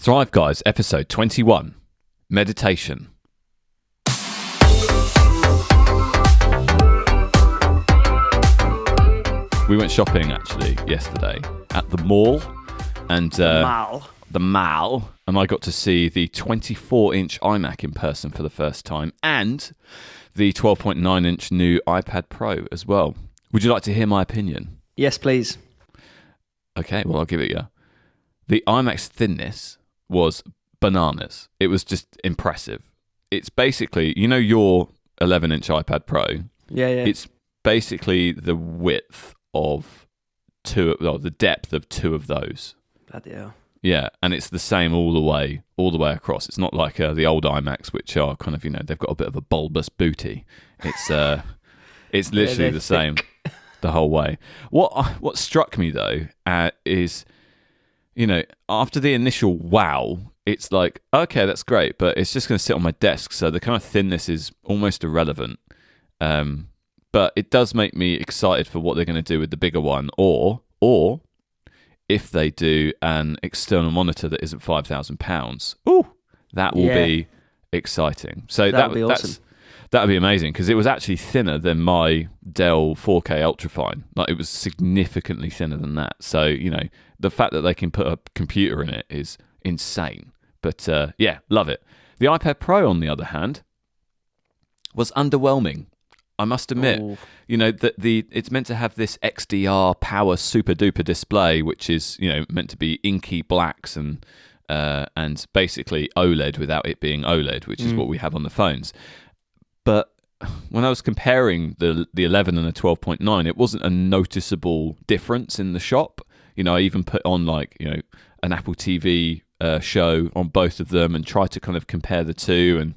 Thrive Guys, episode 21, Meditation. We went shopping, actually, yesterday at the mall. And the mall. And I got to see the 24-inch iMac in person for the first time. And the 12.9-inch new iPad Pro as well. Would you like to hear my opinion? Yes, please. Okay, well, I'll give it you. The iMac's thinness was bananas. It was just impressive. It's basically, you know your 11-inch iPad Pro? Yeah. It's basically the width of the depth of two of those. Bloody hell. Yeah, and it's the same all the way across. It's not like the old iMacs, which are kind of, they've got a bit of a bulbous booty. It's it's literally the same the whole way. What struck me though is, after the initial wow, it's like, okay, that's great, but it's just going to sit on my desk, so the kind of thinness is almost irrelevant. But it does make me excited for what they're going to do with the bigger one, or if they do an external monitor that isn't £5,000. Ooh, that will be exciting. So that would be awesome. That would be amazing, because it was actually thinner than my Dell 4K Ultrafine. Like, it was significantly thinner than that. So, the fact that they can put a computer in it is insane. But, love it. The iPad Pro, on the other hand, was underwhelming. I must admit, that it's meant to have this XDR power super duper display, which is, meant to be inky blacks and basically OLED without it being OLED, which is what we have on the phones. But when I was comparing the 11 and the 12.9, it wasn't a noticeable difference in the shop. I even put on an Apple TV show on both of them and tried to kind of compare the two, and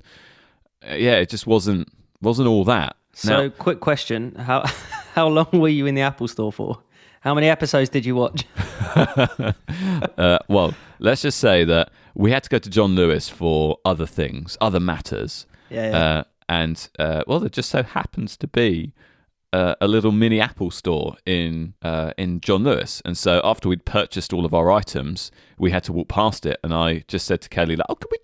it just wasn't all that. So, quick question: how long were you in the Apple Store for? How many episodes did you watch? Well, let's just say that we had to go to John Lewis for other things, other matters. Yeah. There just so happens to be a little mini Apple Store in John Lewis, and so after we'd purchased all of our items, we had to walk past it, and I just said to Kelly, like, "Oh, can we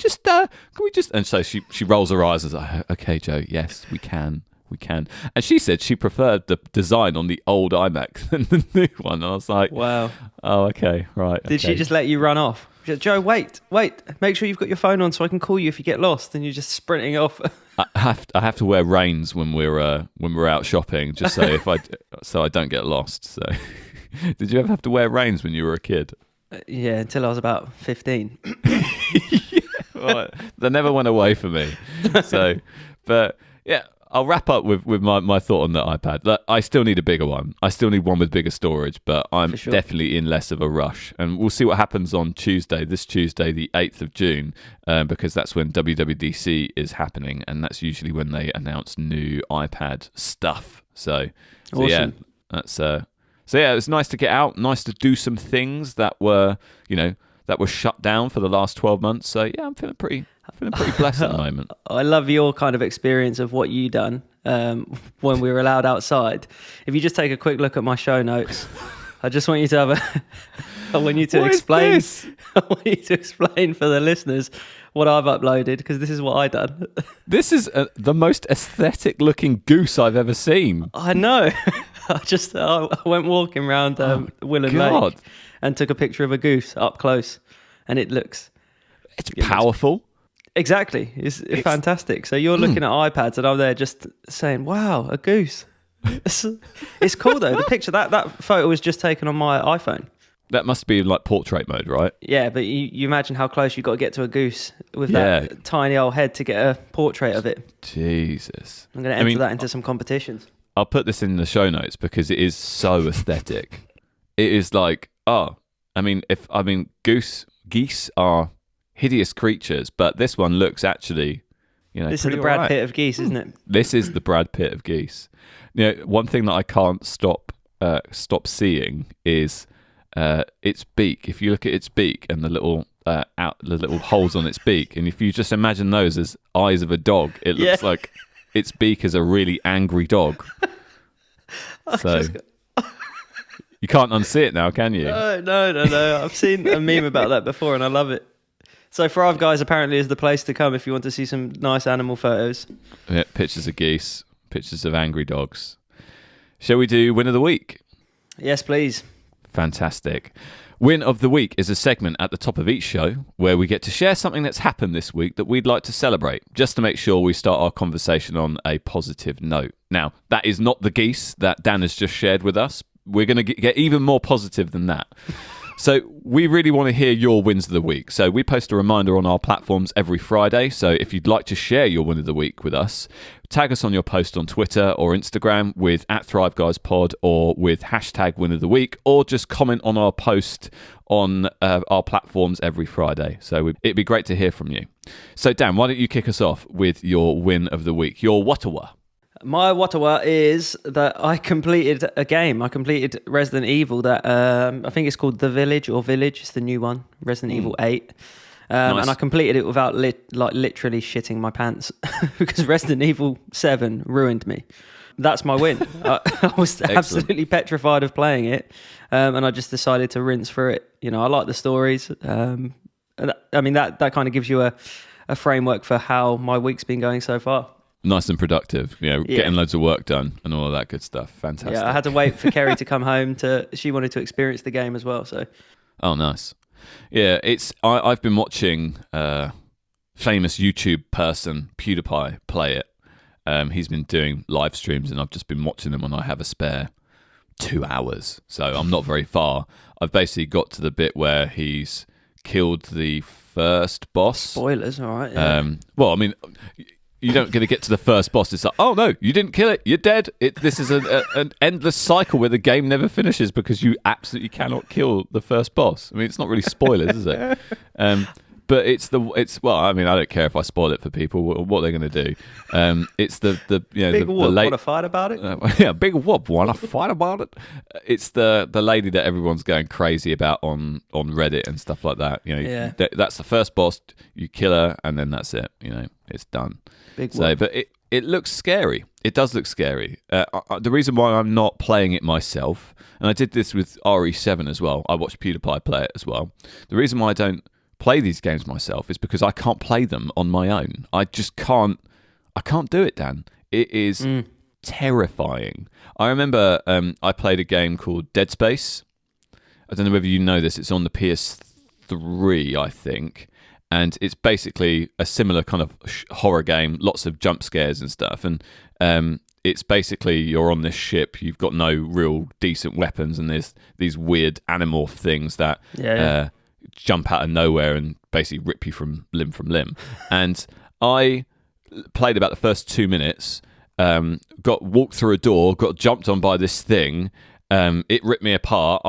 just?" And so she rolls her eyes and is like, "Okay, Joe, yes, we can." And she said she preferred the design on the old iMac than the new one. And I was like, wow. Oh, okay, right. Did she just let you run off? She said, Joe, wait. Make sure you've got your phone on so I can call you if you get lost. And you're just sprinting off. I have to wear reins when we're out shopping, just so I don't get lost. So, did you ever have to wear reins when you were a kid? Yeah, until I was about 15. Well, they never went away for me. So, but yeah. I'll wrap up with my thought on the iPad. Like, I still need a bigger one. I still need one with bigger storage, but I'm definitely in less of a rush. And we'll see what happens on this Tuesday, the 8th of June, because that's when WWDC is happening, and that's usually when they announce new iPad stuff. So awesome. It was nice to get out, nice to do some things that were shut down for the last 12 months. So yeah, I'm feeling pretty blessed at the moment. I love your kind of experience of what you done when we were allowed outside. If you just take a quick look at my show notes, I just want you to have I want you to explain. I want you to explain for the listeners what I've uploaded, because this is what I done. This is the most aesthetic looking goose I've ever seen. I know. I went walking around Willand Lake and took a picture of a goose up close, and it's powerful. Exactly. It's fantastic. So you're looking at iPads and I'm there just saying, wow, a goose. It's cool though. The picture, that photo was just taken on my iPhone. That must be like portrait mode, right? Yeah, but you imagine how close you've got to get to a goose with that tiny old head to get a portrait of it. Jesus. I'm going to enter that into some competitions. I'll put this in the show notes because it is so aesthetic. It is like, geese are hideous creatures, but this one looks actually, this is the Brad Pitt of geese, isn't it? This is the Brad Pitt of geese. One thing that I can't stop seeing is its beak. If you look at its beak and the little holes on its beak, and if you just imagine those as eyes of a dog, it looks like its beak is a really angry dog. So you can't unsee it now, can you? No. I've seen a meme about that before, and I love it. So Five Guys apparently is the place to come if you want to see some nice animal photos. Yeah, pictures of geese, pictures of angry dogs. Shall we do Win of the Week? Yes, please. Fantastic. Win of the Week is a segment at the top of each show where we get to share something that's happened this week that we'd like to celebrate, just to make sure we start our conversation on a positive note. Now, that is not the geese that Dan has just shared with us. We're going to get even more positive than that. So we really want to hear your wins of the week. So we post a reminder on our platforms every Friday. So if you'd like to share your win of the week with us, tag us on your post on Twitter or Instagram with @ThriveGuysPod or with #WinOfTheWeek, or just comment on our post on our platforms every Friday. So it'd be great to hear from you. So Dan, why don't you kick us off with your win of the week, your Watawa? My Watawa is that I completed a game. I completed Resident Evil that I think it's called The Village or Village. It's the new one, Resident Evil 8. Nice. And I completed it without literally shitting my pants because Resident Evil 7 ruined me. That's my win. I was absolutely petrified of playing it, and I just decided to rinse through it. You know, I like the stories. And I mean, that kind of gives you a framework for how my week's been going so far. Nice and productive, getting loads of work done and all of that good stuff. Fantastic. Yeah, I had to wait for Kerry to come home she wanted to experience the game as well. So, oh, nice. Yeah, I've been watching famous YouTube person PewDiePie play it. He's been doing live streams, and I've just been watching them when I have a spare 2 hours. So I'm not very far. I've basically got to the bit where he's killed the first boss. Spoilers, all right. Yeah. Well, I mean, you don't get to get to the first boss. It's like, oh no, you didn't kill it. You're dead. This is an endless cycle where the game never finishes because you absolutely cannot kill the first boss. I mean, it's not really spoilers, is it? But well, I mean, I don't care if I spoil it for people. What they're going to do? It's the big whoop. Want to fight about it? Yeah, big whoop. Want to fight about it? It's the lady that everyone's going crazy about on Reddit and stuff like that. That's the first boss. You kill her, and then that's it. It's done. Big whoop. But it looks scary. It does look scary. The reason why I'm not playing it myself, and I did this with RE7 as well. I watched PewDiePie play it as well. The reason why I don't play these games myself is because I can't play them on my own. I just can't. I can't do it, Dan. It is terrifying. I remember I played a game called Dead Space. I don't know whether you know this. It's on the PS3, I think. And it's basically a similar kind of horror game, lots of jump scares and stuff. And it's basically you're on this ship, you've got no real decent weapons, and there's these weird animorph things that jump out of nowhere and basically rip you from limb. And I played about the first 2 minutes, got walked through a door, got jumped on by this thing. It ripped me apart.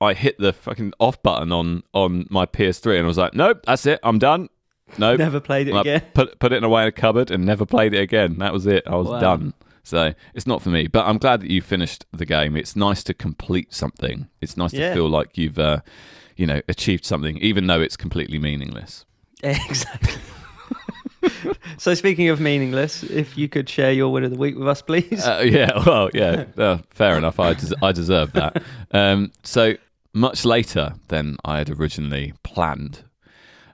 I hit the fucking off button on my PS3 and I was like, nope, that's it. I'm done. Nope. Never played it again. Put it away in a cupboard and never played it again. That was it. I was done. So it's not for me. But I'm glad that you finished the game. It's nice to complete something. It's nice to feel like you've achieved something, even though it's completely meaningless. Exactly. So speaking of meaningless, if you could share your win of the week with us, please. Fair enough. I deserve that. So much later than I had originally planned,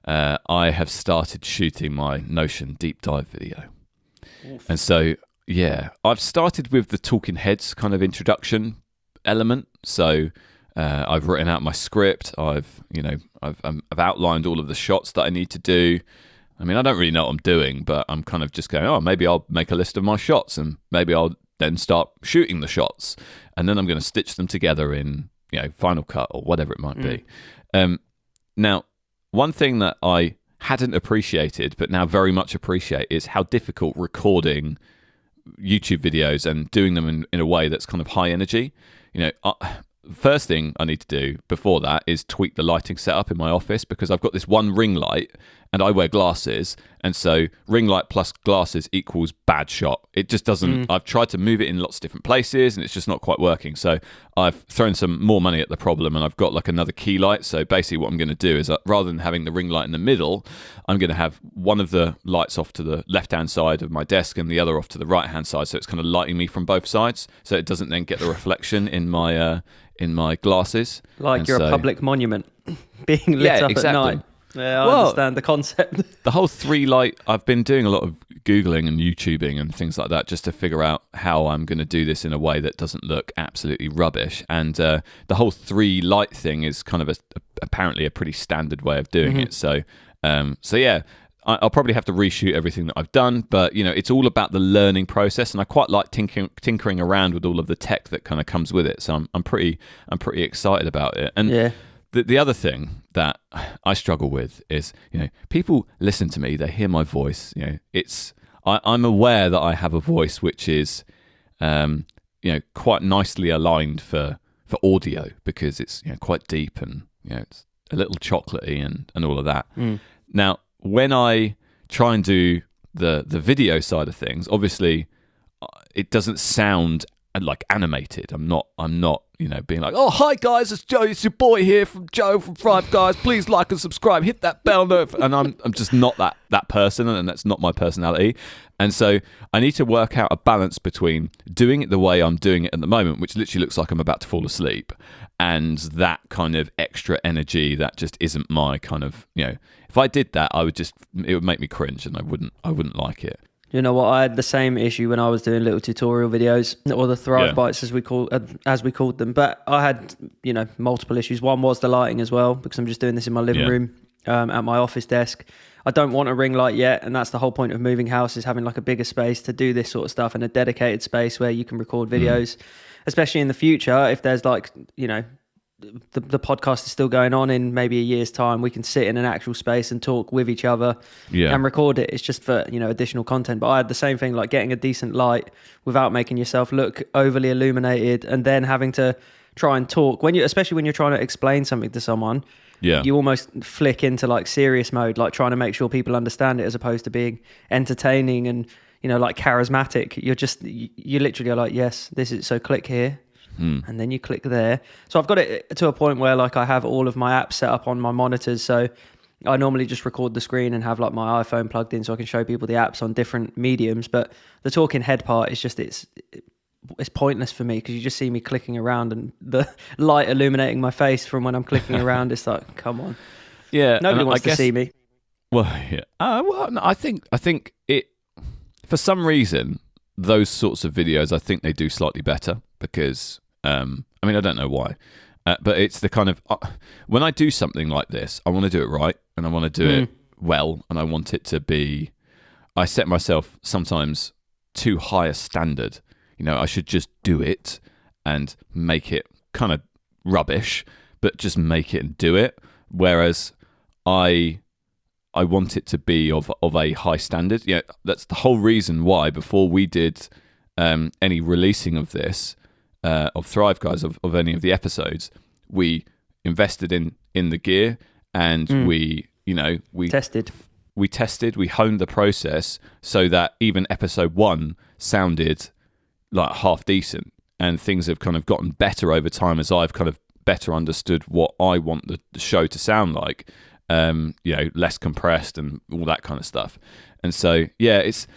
I have started shooting my Notion deep dive video. Oof. And so, I've started with the talking heads kind of introduction element. So I've written out my script. I've outlined all of the shots that I need to do. I mean, I don't really know what I'm doing, but I'm kind of just going, maybe I'll make a list of my shots and maybe I'll then start shooting the shots. And then I'm going to stitch them together in, Final Cut or whatever it might be. Now, one thing that I hadn't appreciated, but now very much appreciate, is how difficult recording YouTube videos and doing them in a way that's kind of high energy. First thing I need to do before that is tweak the lighting setup in my office, because I've got this one ring light and I wear glasses, and so ring light plus glasses equals bad shot. It just doesn't. I've tried to move it in lots of different places and it's just not quite working. So I've thrown some more money at the problem and I've got like another key light. So basically what I'm going to do is rather than having the ring light in the middle, I'm going to have one of the lights off to the left hand side of my desk and the other off to the right hand side, so it's kind of lighting me from both sides, so it doesn't then get the reflection in my glasses. Like you're a public monument being lit up exactly. at night. Yeah, I understand the concept. The whole 3 light, I've been doing a lot of Googling and YouTubing and things like that just to figure out how I'm going to do this in a way that doesn't look absolutely rubbish. And the whole 3 light thing is kind of apparently a pretty standard way of doing it. So yeah, I'll probably have to reshoot everything that I've done, but it's all about the learning process, and I quite like tinkering around with all of the tech that kind of comes with it. So I'm pretty excited about it. And Yeah. The other thing that I struggle with is, people listen to me, they hear my voice. I'm aware that I have a voice which is, quite nicely aligned for audio, because it's quite deep and it's a little chocolatey and all of that. Now, when I try and do the video side of things, obviously it doesn't sound like animated. I'm not being like, oh, hi guys, it's Joe, it's your boy here from Joe from Five Guys, please like and subscribe, hit that bell notification. And I'm just not that person, and that's not my personality. And so I need to work out a balance between doing it the way I'm doing it at the moment, which literally looks like I'm about to fall asleep, and that kind of extra energy that just isn't my kind of, if I did that, it would make me cringe, and I wouldn't like it. You know what? I had the same issue when I was doing little tutorial videos, or the Thrive Bites as we called them. But I had, multiple issues. One was the lighting as well, because I'm just doing this in my living room at my office desk. I don't want a ring light yet, and that's the whole point of moving house, is having like a bigger space to do this sort of stuff, and a dedicated space where you can record videos, especially in the future. If there's like, the podcast is still going on in maybe a year's time, we can sit in an actual space and talk with each other and record it. It's just for, additional content. But I had the same thing, like getting a decent light without making yourself look overly illuminated, and then having to try and talk especially when you're trying to explain something to someone. You almost flick into like serious mode, like trying to make sure people understand it, as opposed to being entertaining and, like charismatic. You literally are like, yes, this is, so click here. And then you click there. So I've got it to a point where like I have all of my apps set up on my monitors. So I normally just record the screen and have like my iPhone plugged in so I can show people the apps on different mediums. But the talking head part is just, it's pointless for me, because you just see me clicking around and the light illuminating my face from when I'm clicking around. It's like, come on. Yeah. Nobody wants to see me. Well, yeah. No, I think it, for some reason, those sorts of videos, I think they do slightly better, because I don't know why, but it's the kind of when I do something like this, I want to do it right, and I want to do it well, and I want it to be, I set myself sometimes too high a standard. I should just do it and make it kind of rubbish, but just make it and do it. Whereas I want it to be of a high standard. That's the whole reason why, before we did any releasing of this, of Thrive Guys, of any of the episodes, we invested in the gear, and we tested, we honed the process so that even episode 1 sounded like half decent, and things have kind of gotten better over time as I've kind of better understood what I want the show to sound like, less compressed and all that kind of stuff. And so, it's,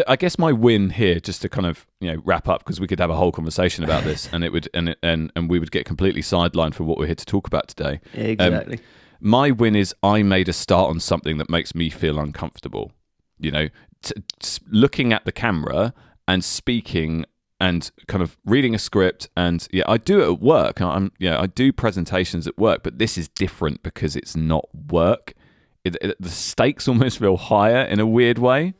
I guess my win here, just to kind of, wrap up, because we could have a whole conversation about this, and it would, and we would get completely sidelined for what we're here to talk about today. Exactly. My win is I made a start on something that makes me feel uncomfortable. Looking at the camera and speaking and kind of reading a script, and I do it at work. I do presentations at work, but this is different because it's not work. The stakes almost feel higher in a weird way.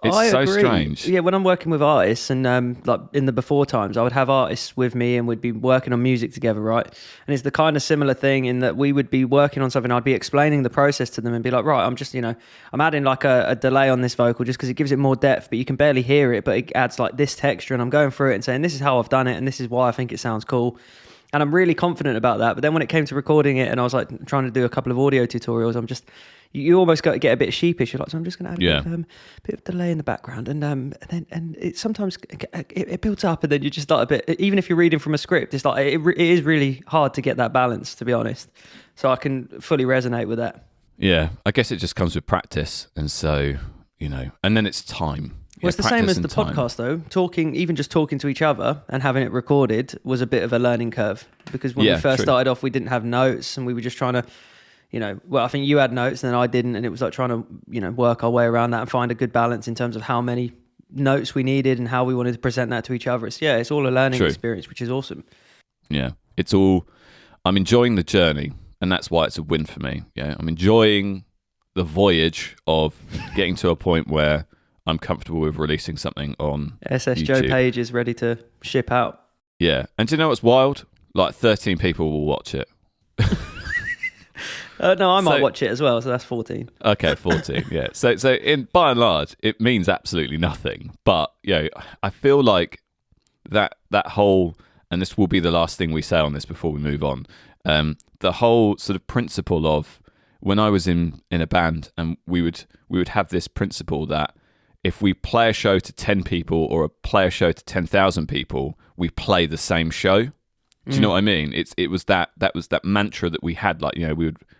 It's I so agree. strange. Yeah, when I'm working with artists, and like in the before times, I would have artists with me and we'd be working on music together, right? And it's the kind of similar thing in that we would be working on something, I'd be explaining the process to them and be like, right, I'm just, I'm adding like a delay on this vocal just because it gives it more depth, but you can barely hear it, but it adds like this texture, and I'm going through it and saying, this is how I've done it and this is why I think it sounds cool. And I'm really confident about that. But then when it came to recording it and I was like trying to do a couple of audio tutorials, you almost got to get a bit sheepish. You're like, so I'm just going to add a bit of delay in the background, and it sometimes it builds up, and then you just start a bit. Even if you're reading from a script, it's like it is really hard to get that balance, to be honest. So I can fully resonate with that. Yeah, I guess it just comes with practice, and so and then it's time. Well, it's the same as the podcast, though. Even just talking to each other and having it recorded was a bit of a learning curve, because when we first started off, we didn't have notes, and we were just trying to well, I think you had notes and then I didn't, and it was like trying to, work our way around that and find a good balance in terms of how many notes we needed and how we wanted to present that to each other. It's all a learning experience, which is awesome. Yeah, I'm enjoying the journey, and that's why it's a win for me. Yeah, I'm enjoying the voyage of getting to a point where I'm comfortable with releasing something on SS YouTube. Joe Page is ready to ship out. Yeah, and do you know what's wild? Like 13 people will watch it. No, I might watch it as well, so that's 14. Okay, 14, yeah. So by and large, it means absolutely nothing. But, I feel like that whole, and this will be the last thing we say on this before we move on, the whole sort of principle of when I was in a band, and we would have this principle that if we play a show to 10 people or play a show to 10,000 people, we play the same show. Do you know what I mean? It was that mantra that we had, like,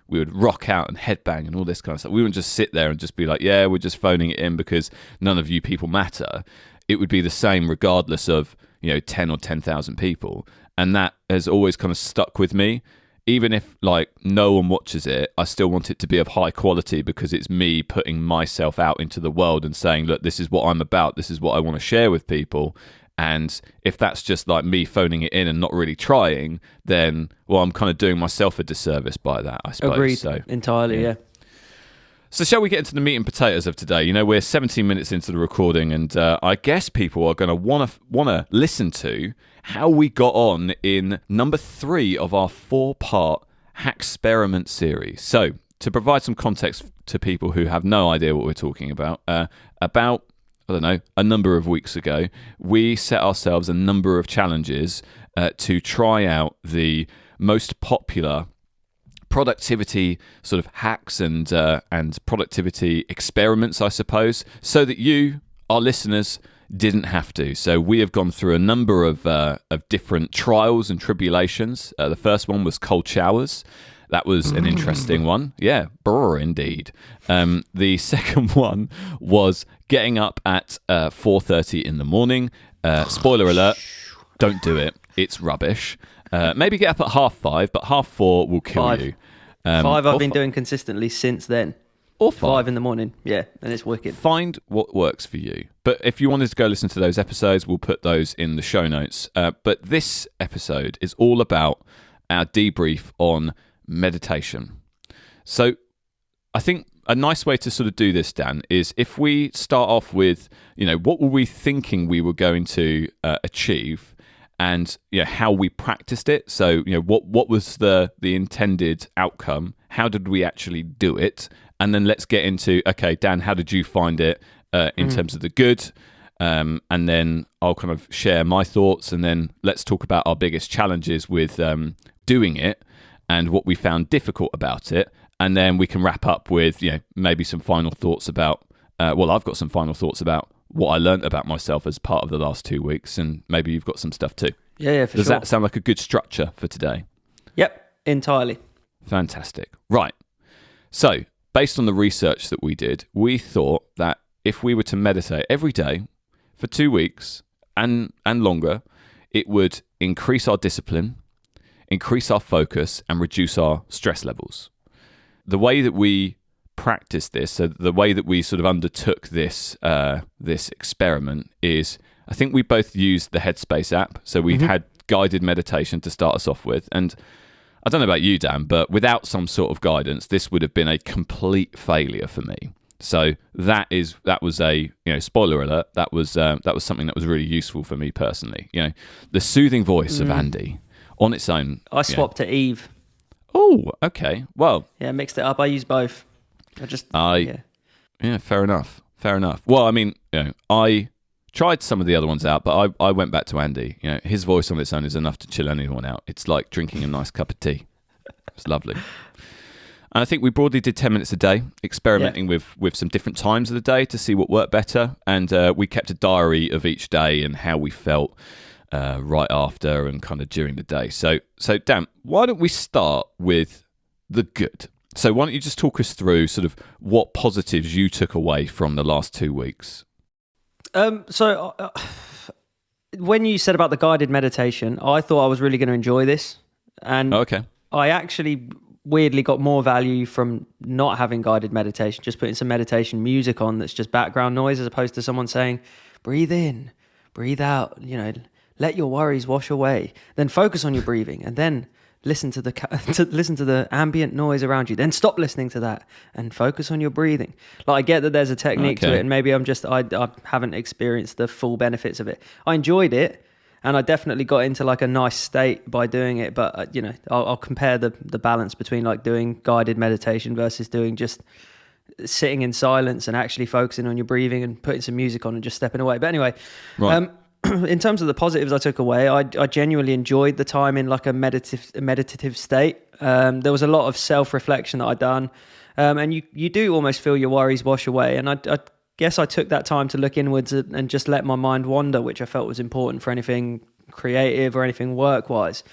we would rock out and headbang and all this kind of stuff. We wouldn't just sit there and just be like, yeah, we're just phoning it in because none of you people matter. It would be the same regardless of 10 or 10,000 people, and that has always kind of stuck with me. Even if like no one watches it, I still want it to be of high quality because it's me putting myself out into the world and saying, look, this is what I'm about. This is what I want to share with people. And if that's just like me phoning it in and not really trying, then, well, I'm kind of doing myself a disservice by that, I suppose. Agreed. So, entirely, yeah. So shall we get into the meat and potatoes of today? We're 17 minutes into the recording, and I guess people are going to want to listen to how we got on in number 3 of our 4-part Hacksperiment series. So to provide some context to people who have no idea what we're talking about, I don't know, a number of weeks ago, we set ourselves a number of challenges to try out the most popular productivity sort of hacks and productivity experiments, I suppose, so that you, our listeners, didn't have to. So we have gone through a number of different trials and tribulations. The first one was cold showers. That was an interesting one. Yeah, brr, indeed. The second one was getting up at 4:30 in the morning. Spoiler alert, don't do it. It's rubbish. Maybe get up at 5:30, but 4:30 will kill you. 5 I've been doing consistently since then. Or 5 in the morning, yeah, and it's wicked. Find what works for you. But if you wanted to go listen to those episodes, we'll put those in the show notes. But this episode is all about our debrief on meditation. So I think a nice way to sort of do this, Dan, is if we start off with, what were we thinking we were going to achieve, and how we practiced it. So what was the intended outcome? How did we actually do it? And then let's get into, okay, Dan, how did you find it in terms of the good? And then I'll kind of share my thoughts, and then let's talk about our biggest challenges with doing it and what we found difficult about it. And then we can wrap up with, maybe some final thoughts about, I've got some final thoughts about what I learned about myself as part of the last 2 weeks, and maybe you've got some stuff too. Yeah, for sure. Does that sound like a good structure for today? Yep, entirely. Fantastic. Right. So, based on the research that we did, we thought that if we were to meditate every day for 2 weeks and longer, it would increase our discipline, increase our focus, and reduce our stress levels. The way that we practiced this, so the way that we sort of undertook this this experiment is, I think we both used the Headspace app. So we had guided meditation to start us off with. And I don't know about you, Dan, but without some sort of guidance, this would have been a complete failure for me. So that was a, spoiler alert, that was something that was really useful for me personally. The soothing voice of Andy on its own. I swapped to Eve. Oh, okay. Well, yeah, mixed it up. I use both. Yeah, fair enough. Well, I mean, I tried some of the other ones out, but I went back to Andy. His voice on its own is enough to chill anyone out. It's like drinking a nice cup of tea. It's lovely. And I think we broadly did 10 minutes a day, experimenting with some different times of the day to see what worked better. And we kept a diary of each day and how we felt right after and kind of during the day. So Dan, why don't we start with the good? So why don't you just talk us through sort of what positives you took away from the last 2 weeks? When you said about the guided meditation, I thought I was really going to enjoy this. And okay. I actually weirdly got more value from not having guided meditation, just putting some meditation music on that's just background noise, as opposed to someone saying, breathe in, breathe out, let your worries wash away, then focus on your breathing, and then listen to the ambient noise around you, then stop listening to that and focus on your breathing. Like, I get that there's a technique to it, and maybe I haven't experienced the full benefits of it. I enjoyed it, and I definitely got into like a nice state by doing it, but I'll compare the balance between like doing guided meditation versus doing just sitting in silence and actually focusing on your breathing and putting some music on and just stepping away. But anyway, right. In terms of the positives I took away, I genuinely enjoyed the time in like a meditative state. There was a lot of self-reflection that I'd done, and you do almost feel your worries wash away. And I guess I took that time to look inwards and just let my mind wander, which I felt was important for anything creative or anything work-wise.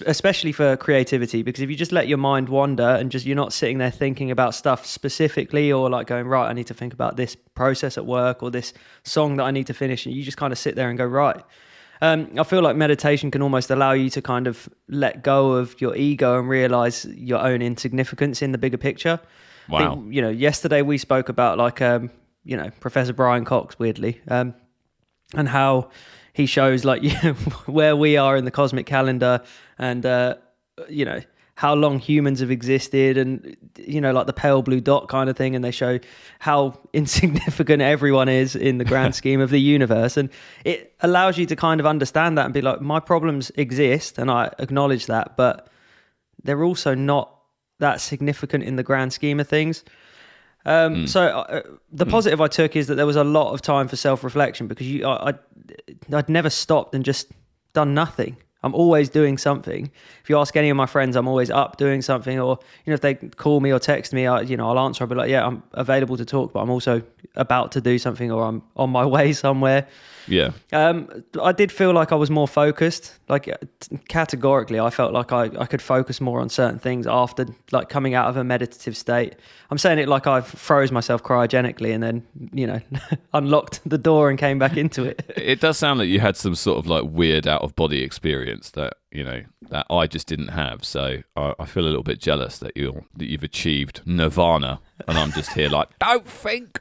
Especially for creativity, because if you just let your mind wander and you're not sitting there thinking about stuff specifically, or like going, right, I need to think about this process at work or this song that I need to finish, and you just kind of sit there and go, right. I feel like meditation can almost allow you to kind of let go of your ego and realize your own insignificance in the bigger picture. Wow. I think, yesterday we spoke about like, Professor Brian Cox, weirdly, and how he shows like where we are in the cosmic calendar, and how long humans have existed, and like the pale blue dot kind of thing, and they show how insignificant everyone is in the grand scheme of the universe. And it allows you to kind of understand that and be like, my problems exist and I acknowledge that, but they're also not that significant in the grand scheme of things. So the positive I took is that there was a lot of time for self-reflection, because I'd never stopped and just done nothing. I'm always doing something. If you ask any of my friends, I'm always up doing something, or if they call me or text me, I'll answer. I'll be like, yeah, I'm available to talk, but I'm also about to do something, or I'm on my way somewhere. Yeah. I did feel like I was more focused. Like, categorically, I felt like I could focus more on certain things after like coming out of a meditative state. I'm saying it like I froze myself cryogenically and then, unlocked the door and came back into it. It does sound like you had some sort of like weird out of body experience that that I just didn't have. So I feel a little bit jealous that you've achieved nirvana, and I'm just here like, don't think.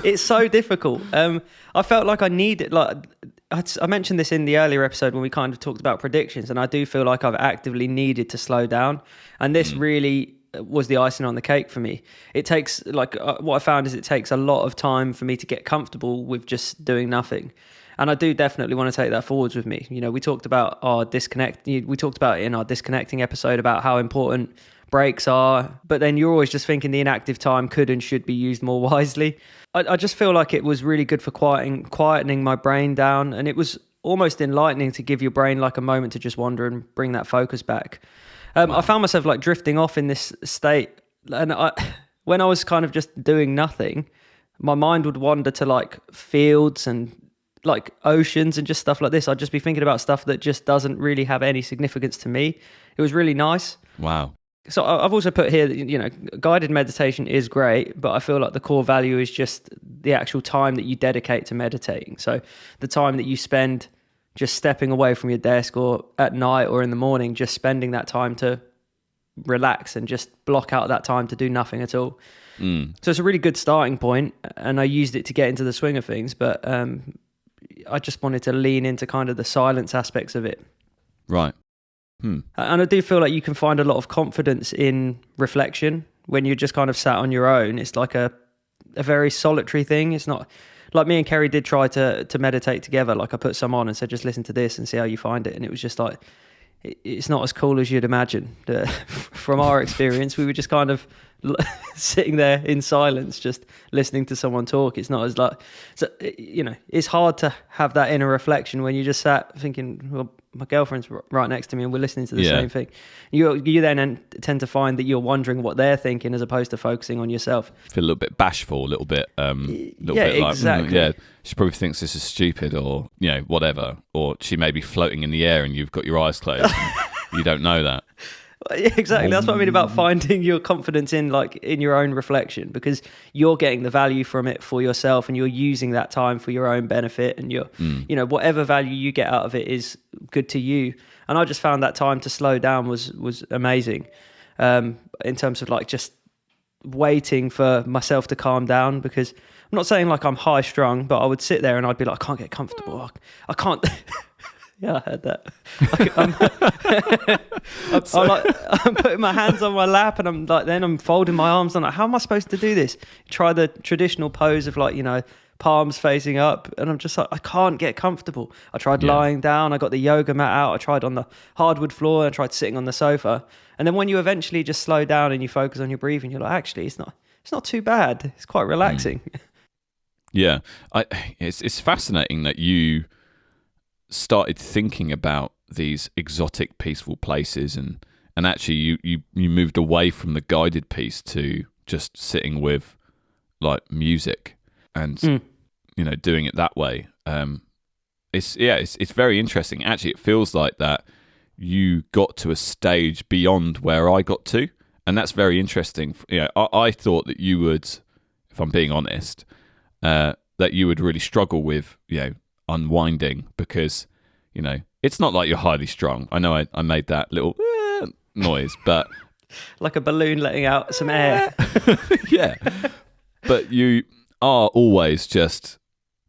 It's so difficult. I felt like I needed, like I mentioned this in the earlier episode when we kind of talked about predictions, and I do feel like I've actively needed to slow down, and this really was the icing on the cake for me. It takes what I found is it takes a lot of time for me to get comfortable with just doing nothing. And I do definitely want to take that forwards with me. We talked about our disconnect. We talked about it in our disconnecting episode about how important breaks are, but then you're always just thinking the inactive time could and should be used more wisely. I just feel like it was really good for quietening my brain down, and it was almost enlightening to give your brain like a moment to just wander and bring that focus back. Wow. I found myself like drifting off in this state, and when I was kind of just doing nothing, my mind would wander to like fields and like oceans and just stuff like this. I'd just be thinking about stuff that just doesn't really have any significance to me. It was really nice. Wow. So I've also put here that, guided meditation is great, but I feel like the core value is just the actual time that you dedicate to meditating. So the time that you spend just stepping away from your desk, or at night or in the morning, just spending that time to relax and just block out that time to do nothing at all. So it's a really good starting point, and I used it to get into the swing of things, but I just wanted to lean into kind of the silence aspects of it. Right. And I do feel like you can find a lot of confidence in reflection when you're just kind of sat on your own. It's like a very solitary thing. It's not like me and Kerry did try to meditate together. Like I put some on and said, just listen to this and see how you find it. And it was just like, it's not as cool as you'd imagine. From our experience, we were just kind of sitting there in silence, just listening to someone talk. It's not as like, so, it's hard to have that inner reflection when you just sat thinking, well, my girlfriend's right next to me and we're listening to the same thing. You then tend to find that you're wondering what they're thinking as opposed to focusing on yourself. Feel a little bit bashful, a little bit like, exactly. she probably thinks this is stupid, or whatever, or she may be floating in the air and you've got your eyes closed. And you don't know that. Exactly. That's what I mean about finding your confidence in your own reflection, because you're getting the value from it for yourself and you're using that time for your own benefit, and you're whatever value you get out of it is good to you. And I just found that time to slow down was amazing, in terms of like just waiting for myself to calm down, because I'm not saying like I'm high strung, but I would sit there and I'd be like, I can't get comfortable. I can't. Yeah, I heard that. I'm putting my hands on my lap and I'm folding my arms. I'm like, how am I supposed to do this? Try the traditional pose of like, palms facing up. And I'm just like, I can't get comfortable. I tried lying down. I got the yoga mat out. I tried on the hardwood floor. I tried sitting on the sofa. And then when you eventually just slow down and you focus on your breathing, you're like, actually, it's not too bad. It's quite relaxing. Yeah. It's fascinating that you started thinking about these exotic, peaceful places, and actually you moved away from the guided piece to just sitting with like music and doing it that way. It's very interesting. Actually, it feels like that you got to a stage beyond where I got to, and that's very interesting. I thought that you would, if I'm being honest, that you would really struggle with unwinding, because it's not like you're highly strong. I know I made that little noise, but like a balloon letting out some air. Yeah, but you are always just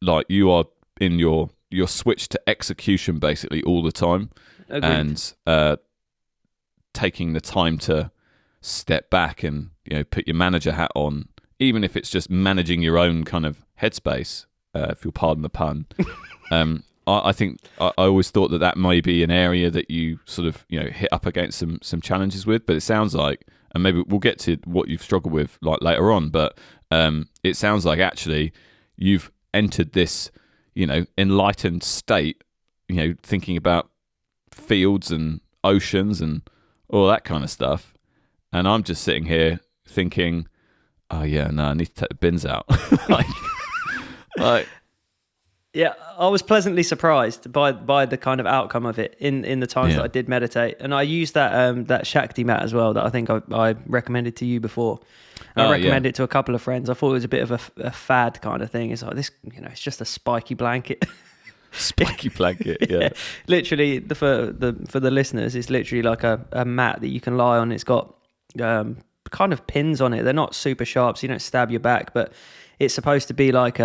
like, you are in your switch to execution basically all the time. Agreed. And taking the time to step back and put your manager hat on, even if it's just managing your own kind of headspace, if you'll pardon the pun. I think I always thought that may be an area that you sort of hit up against some challenges with, but it sounds like, and maybe we'll get to what you've struggled with like later on, but it sounds like actually you've entered this enlightened state, thinking about fields and oceans and all that kind of stuff, and I'm just sitting here thinking, oh yeah, no, I need to take the bins out. like Yeah, I was pleasantly surprised by the kind of outcome of it in the times that I did meditate. And I used that Shakti mat as well that I think I recommended to you before. And I recommended it to a couple of friends. I thought it was a bit of a fad kind of thing. It's like this, it's just a spiky blanket. Spiky blanket, yeah. Literally, for the listeners, it's literally like a mat that you can lie on. It's got kind of pins on it. They're not super sharp, so you don't stab your back, but it's supposed to be like...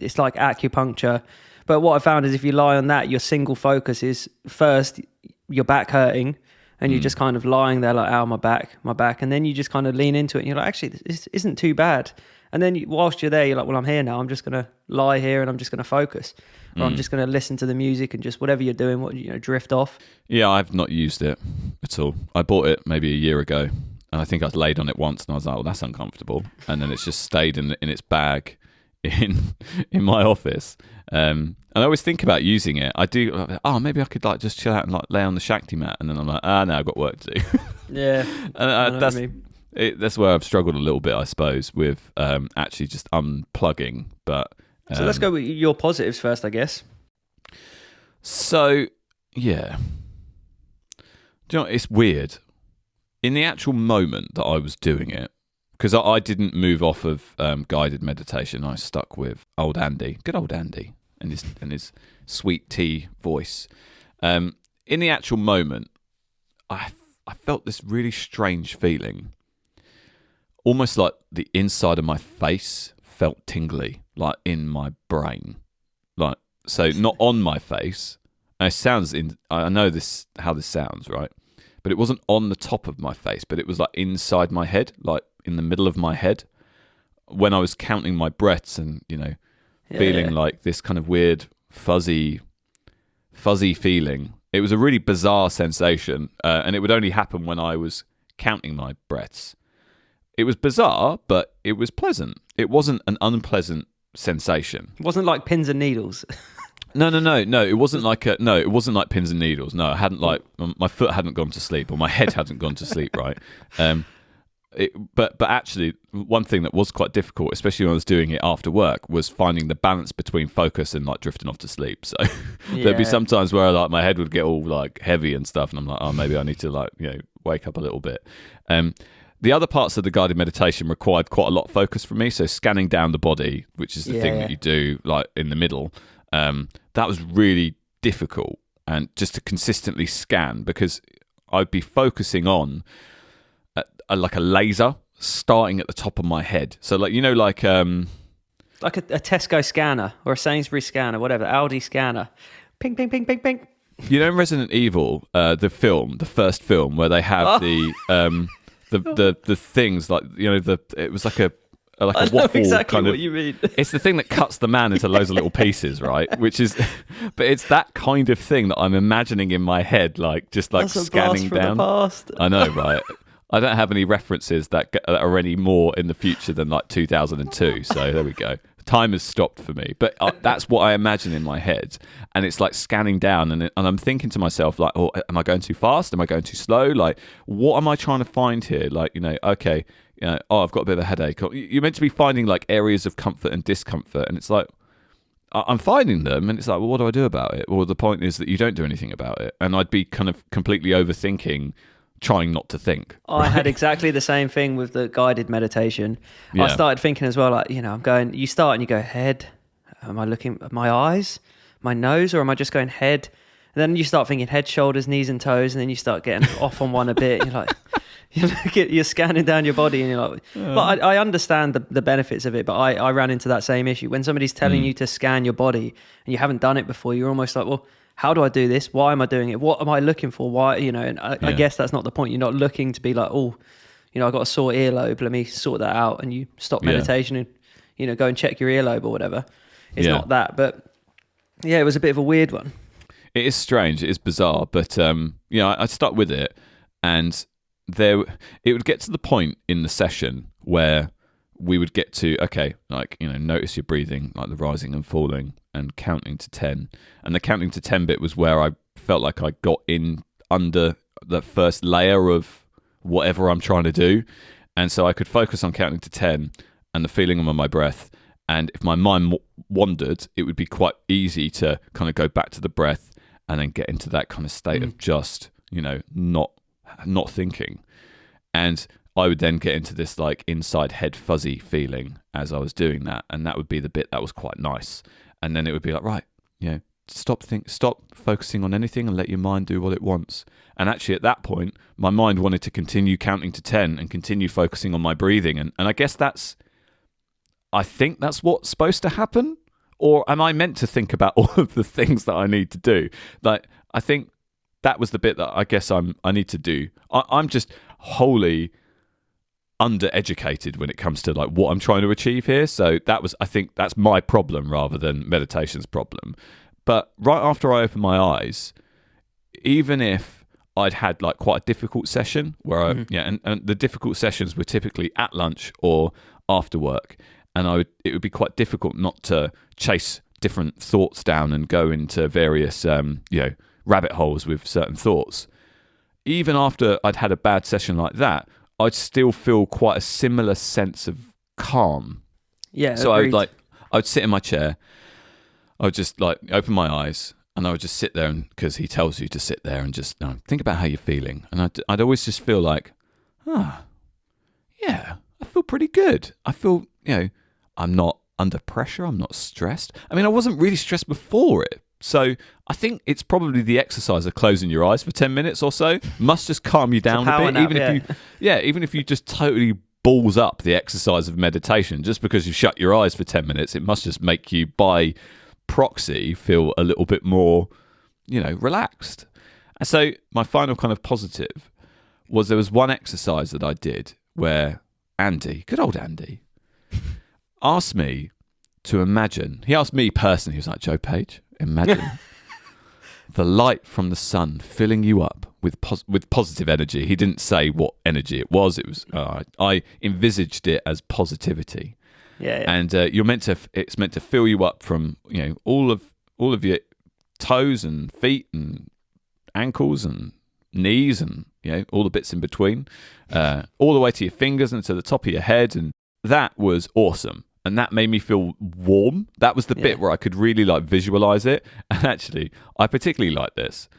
it's like acupuncture. But what I found is if you lie on that, your single focus is first your back hurting, and you're just kind of lying there like, ow, my back. And then you just kind of lean into it and you're like, actually, this isn't too bad. And then whilst you're there, you're like, well, I'm here now. I'm just going to lie here and I'm just going to focus. Or I'm just going to listen to the music and just whatever you're doing, drift off. Yeah, I've not used it at all. I bought it maybe a year ago, and I think I laid on it once and I was like, well, that's uncomfortable. And then it's just stayed in its bag in my office, and I always think about using it. I do. Maybe I could like just chill out and like lay on the Shakti mat, and then I'm like, no, I've got work to do. Yeah, and that's where I've struggled a little bit, I suppose, with actually just unplugging. But so let's go with your positives first, I guess. So yeah, do you know, it's weird. In the actual moment that I was doing it, because I didn't move off of guided meditation. I stuck with old Andy, good old Andy, and his sweet tea voice. In the actual moment, I felt this really strange feeling, almost like the inside of my face felt tingly, like in my brain, like so not on my face. And it sounds I know how this sounds, right? But it wasn't on the top of my face, but it was like inside my head, like in the middle of my head, when I was counting my breaths and feeling like this kind of weird fuzzy feeling. It was a really bizarre sensation, and it would only happen when I was counting my breaths. It was bizarre, but it was pleasant. It wasn't an unpleasant sensation. It wasn't like pins and needles. No. It wasn't like it wasn't like pins and needles. No, I hadn't my foot hadn't gone to sleep, or my head hadn't gone to sleep. Right. But actually, one thing that was quite difficult, especially when I was doing it after work, was finding the balance between focus and like drifting off to sleep. So there'd be some times where like my head would get all like heavy and stuff, and I'm like, oh, maybe I need to like wake up a little bit. The other parts of the guided meditation required quite a lot of focus from me. So scanning down the body, which is the thing that you do like in the middle, that was really difficult. and just to consistently scan, because I'd be focusing on like a laser starting at the top of my head. So like, you know, like a Tesco scanner or a Sainsbury's scanner, whatever, Aldi scanner. Ping, ping, ping, ping, ping. You know, in Resident Evil, the first film, where they have the things like, you know, it was like a waffle exactly kind of. What you mean. It's the thing that cuts the man into loads of little pieces, right? Which is, but it's that kind of thing that I'm imagining in my head, like just like That's scanning a blast down. from the past. I know, right? I don't have any references that are any more in the future than like 2002. So there we go. Time has stopped for me, but that's what I imagine in my head, and it's like scanning down, and I'm thinking to myself like, oh, am I going too fast? Am I going too slow? Like, what am I trying to find here? Like, you know, okay, you know, oh, I've got a bit of a headache. You're meant to be finding like areas of comfort and discomfort, and it's like I'm finding them, and it's like, well, what do I do about it? Well, the point is that you don't do anything about it, and I'd be kind of completely overthinking, trying not to think. I had exactly the same thing with the guided meditation. Yeah. I started thinking as well, like, you know, you start and you go head. Am I looking at my eyes, my nose, or am I just going head? And then you start thinking head, shoulders, knees and toes, and then you start getting off on one a bit. And you're like, you're scanning down your body, and you're like, well, I understand the benefits of it, but I ran into that same issue. When somebody's telling you to scan your body and you haven't done it before, you're almost like, well, how do I do this? Why am I doing it? What am I looking for? Why, you know, and I guess that's not the point. You're not looking to be like, oh, you know, I've got a sore earlobe, let me sort that out. And you stop meditation and, you know, go and check your earlobe or whatever. It's not that. But yeah, it was a bit of a weird one. It is strange. It is bizarre. But, you know, I stuck with it, and it would get to the point in the session where we would get to, okay, like, you know, notice your breathing, like the rising and falling and counting to 10. And the counting to 10 bit was where I felt like I got in under the first layer of whatever I'm trying to do. And so I could focus on counting to 10 and the feeling of my breath. And if my mind wandered, it would be quite easy to kind of go back to the breath and then get into that kind of state of just, you know, not thinking. And I would then get into this like inside head fuzzy feeling as I was doing that, and that would be the bit that was quite nice. And then it would be like, right, you know, stop focusing on anything and let your mind do what it wants. And actually at that point, my mind wanted to continue counting to 10 and continue focusing on my breathing. And I guess I think that's what's supposed to happen. Or am I meant to think about all of the things that I need to do? Like, I think that was the bit that I guess I need to do. I'm just wholly undereducated when it comes to like what I'm trying to achieve here. So I think that's my problem rather than meditation's problem. But right after I opened my eyes, even if I'd had like quite a difficult session where and the difficult sessions were typically at lunch or after work, and it would be quite difficult not to chase different thoughts down and go into various rabbit holes with certain thoughts. Even after I'd had a bad session like that, I'd still feel quite a similar sense of calm. Yeah. So agreed. I would sit in my chair, I would just like open my eyes, and I would just sit there, because he tells you to sit there and just think about how you're feeling. And I'd always just feel like, yeah, I feel pretty good. I feel, you know, I'm not under pressure. I'm not stressed. I mean, I wasn't really stressed before it. So I think it's probably the exercise of closing your eyes for 10 minutes or so must just calm you down a bit. Even if you just totally balls up the exercise of meditation, just because you shut your eyes for 10 minutes, it must just make you by proxy feel a little bit more, you know, relaxed. And so my final kind of positive was there was one exercise that I did where Andy, good old Andy, asked me to imagine. He asked me personally, he was like, Joe Page, imagine the light from the sun filling you up with positive energy. He didn't say what energy it was. It was I envisaged it as positivity. Yeah. And it's meant to fill you up from, you know, all of your toes and feet and ankles and knees and, you know, all the bits in between, all the way to your fingers and to the top of your head. And that was awesome. And that made me feel warm. That was the bit where I could really like visualize it. And actually, I particularly like this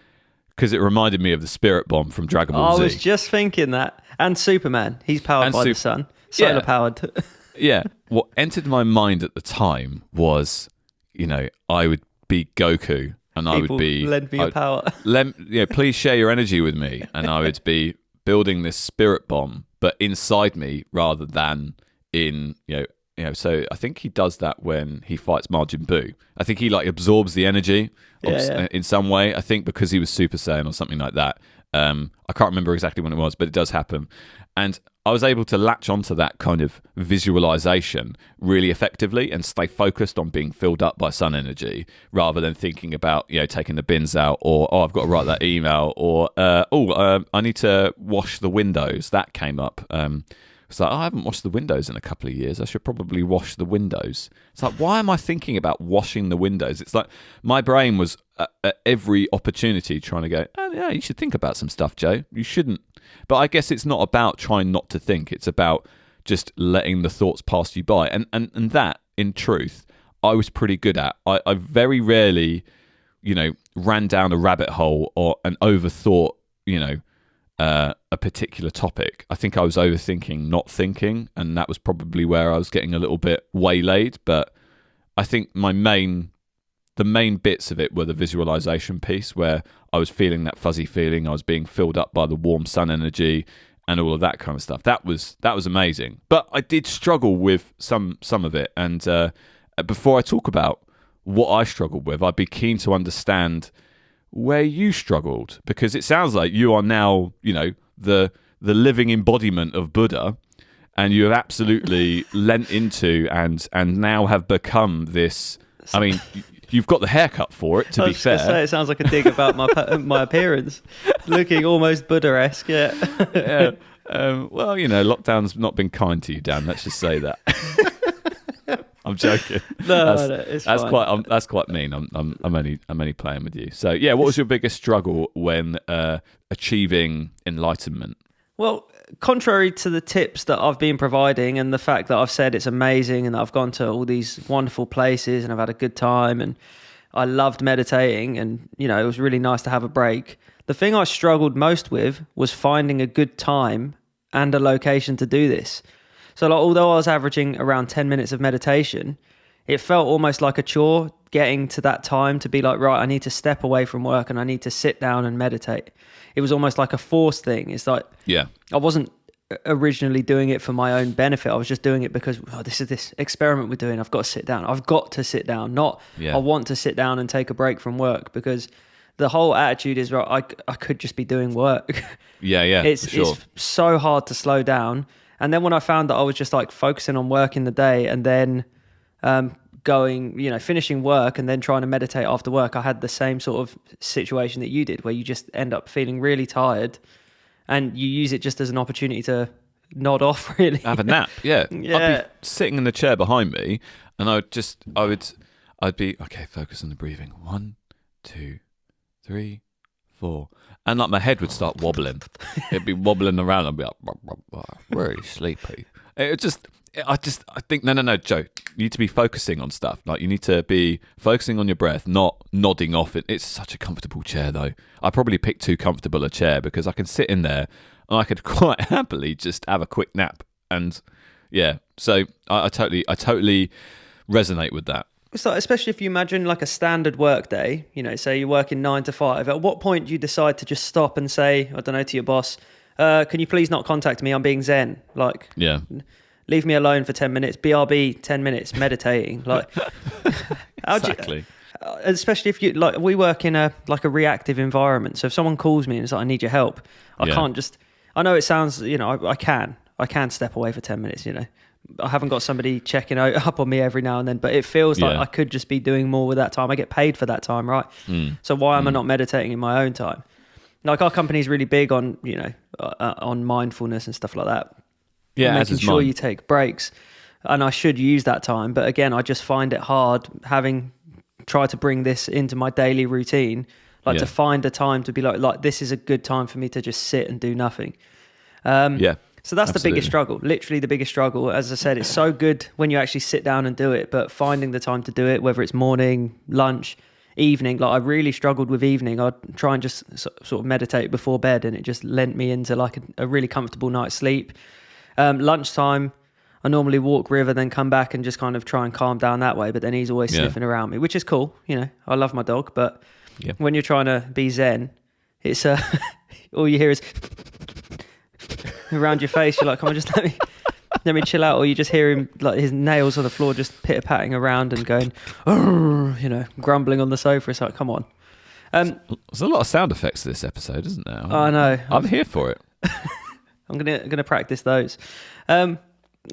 because it reminded me of the Spirit Bomb from Dragon Ball Z. I was just thinking that. And Superman. He's powered by the sun. Solar powered. Yeah. What entered my mind at the time was, you know, I would be Goku and I would People be lend me your power. please share your energy with me, and I would be building this spirit bomb, but inside me rather than in So I think he does that when he fights Majin Buu. I think he like absorbs the energy in some way. I think because he was Super Saiyan or something like that. I can't remember exactly when it was, but it does happen. And I was able to latch onto that kind of visualization really effectively and stay focused on being filled up by sun energy rather than thinking about, taking the bins out or, I've got to write that email or, I need to wash the windows. That came up. It's like, I haven't washed the windows in a couple of years. I should probably wash the windows. It's like, why am I thinking about washing the windows? It's like my brain was at every opportunity trying to go, oh, yeah, you should think about some stuff, Joe. You shouldn't. But I guess it's not about trying not to think. It's about just letting the thoughts pass you by. And that, in truth, I was pretty good at. I very rarely, ran down a rabbit hole and overthought, a particular topic. I think I was overthinking, not thinking, and that was probably where I was getting a little bit waylaid. But I think the main bits of it were the visualization piece, where I was feeling that fuzzy feeling. I was being filled up by the warm sun energy and all of that kind of stuff. That was amazing. But I did struggle with some of it. And before I talk about what I struggled with, I'd be keen to understand where you struggled, because it sounds like you are now, the living embodiment of Buddha, and you have absolutely lent into and now have become this. I mean, you've got the haircut for it, to be fair. Say, it sounds like a dig about my appearance, looking almost Buddha-esque. Yeah. Yeah. Well, lockdown's not been kind to you, Dan. Let's just say that. I'm joking. No, it's fine. That's quite mean. I'm only playing with you. So yeah, what was your biggest struggle when achieving enlightenment? Well, contrary to the tips that I've been providing and the fact that I've said it's amazing and that I've gone to all these wonderful places and I've had a good time and I loved meditating and it was really nice to have a break. The thing I struggled most with was finding a good time and a location to do this. So although I was averaging around 10 minutes of meditation, it felt almost like a chore getting to that time to be like, right, I need to step away from work and I need to sit down and meditate. It was almost like a forced thing. It's like, I wasn't originally doing it for my own benefit. I was just doing it because this is this experiment we're doing. I've got to sit down. I've got to sit down. Not I want to sit down and take a break from work, because the whole attitude is, right, I could just be doing work. It's so hard to slow down. And then when I found that I was just like focusing on work in the day and then finishing work and then trying to meditate after work, I had the same sort of situation that you did, where you just end up feeling really tired and you use it just as an opportunity to nod off, really. Have a nap, yeah. I'd be sitting in the chair behind me and I'd be, okay, focus on the breathing. 1, 2, 3, 4. And like my head would start wobbling. It'd be wobbling around. I'd be like, really sleepy. I think, no, Joe, you need to be focusing on stuff. Like, you need to be focusing on your breath, not nodding off it. It's such a comfortable chair, though. I probably picked too comfortable a chair, because I can sit in there and I could quite happily just have a quick nap. And yeah, so I totally resonate with that. So especially if you imagine like a standard work day, say you're working 9 to 5, at what point do you decide to just stop and say, I don't know, to your boss, can you please not contact me? I'm being zen. Like, leave me alone for 10 minutes, BRB 10 minutes, meditating. Like, exactly. Especially if you, like, we work in a reactive environment. So if someone calls me and it's like, I need your help, I can't just, I know it sounds, I can step away for 10 minutes, I haven't got somebody checking up on me every now and then, but it feels like I could just be doing more with that time. I get paid for that time, right? So why am I not meditating in my own time? Like, our company's really big on, on mindfulness and stuff like that. Yeah, making sure you take breaks, and I should use that time. But again, I just find it hard, having tried to bring this into my daily routine, to find a time to be like this is a good time for me to just sit and do nothing. So that's the biggest struggle, literally the biggest struggle. As I said, it's so good when you actually sit down and do it, but finding the time to do it, whether it's morning, lunch, evening, like I really struggled with evening. I'd try and just sort of meditate before bed, and it just lent me into like a really comfortable night's sleep. Lunchtime, I normally walk River, then come back and just kind of try and calm down that way, but then he's always sniffing around me, which is cool. I love my dog, but Yeah. when you're trying to be zen, it's all you hear is around your face. You're like, come on, just let me chill out. Or you just hear him, like his nails on the floor, just pitter-patting around and going, grumbling on the sofa. It's like, come on. There's a lot of sound effects to this episode, isn't there? I know. I'm here for it. I'm gonna practice those.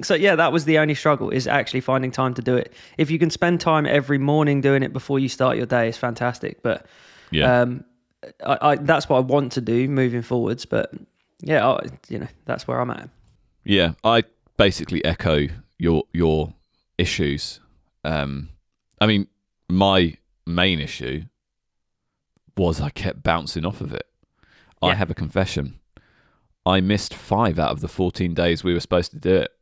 So yeah, that was the only struggle, is actually finding time to do it. If you can spend time every morning doing it before you start your day, it's fantastic. But Yeah. I that's what I want to do moving forwards. But yeah, that's where I'm at. Yeah, I basically echo your issues. I mean, my main issue was I kept bouncing off of it. I have a confession. I missed 5 out of the 14 days we were supposed to do it.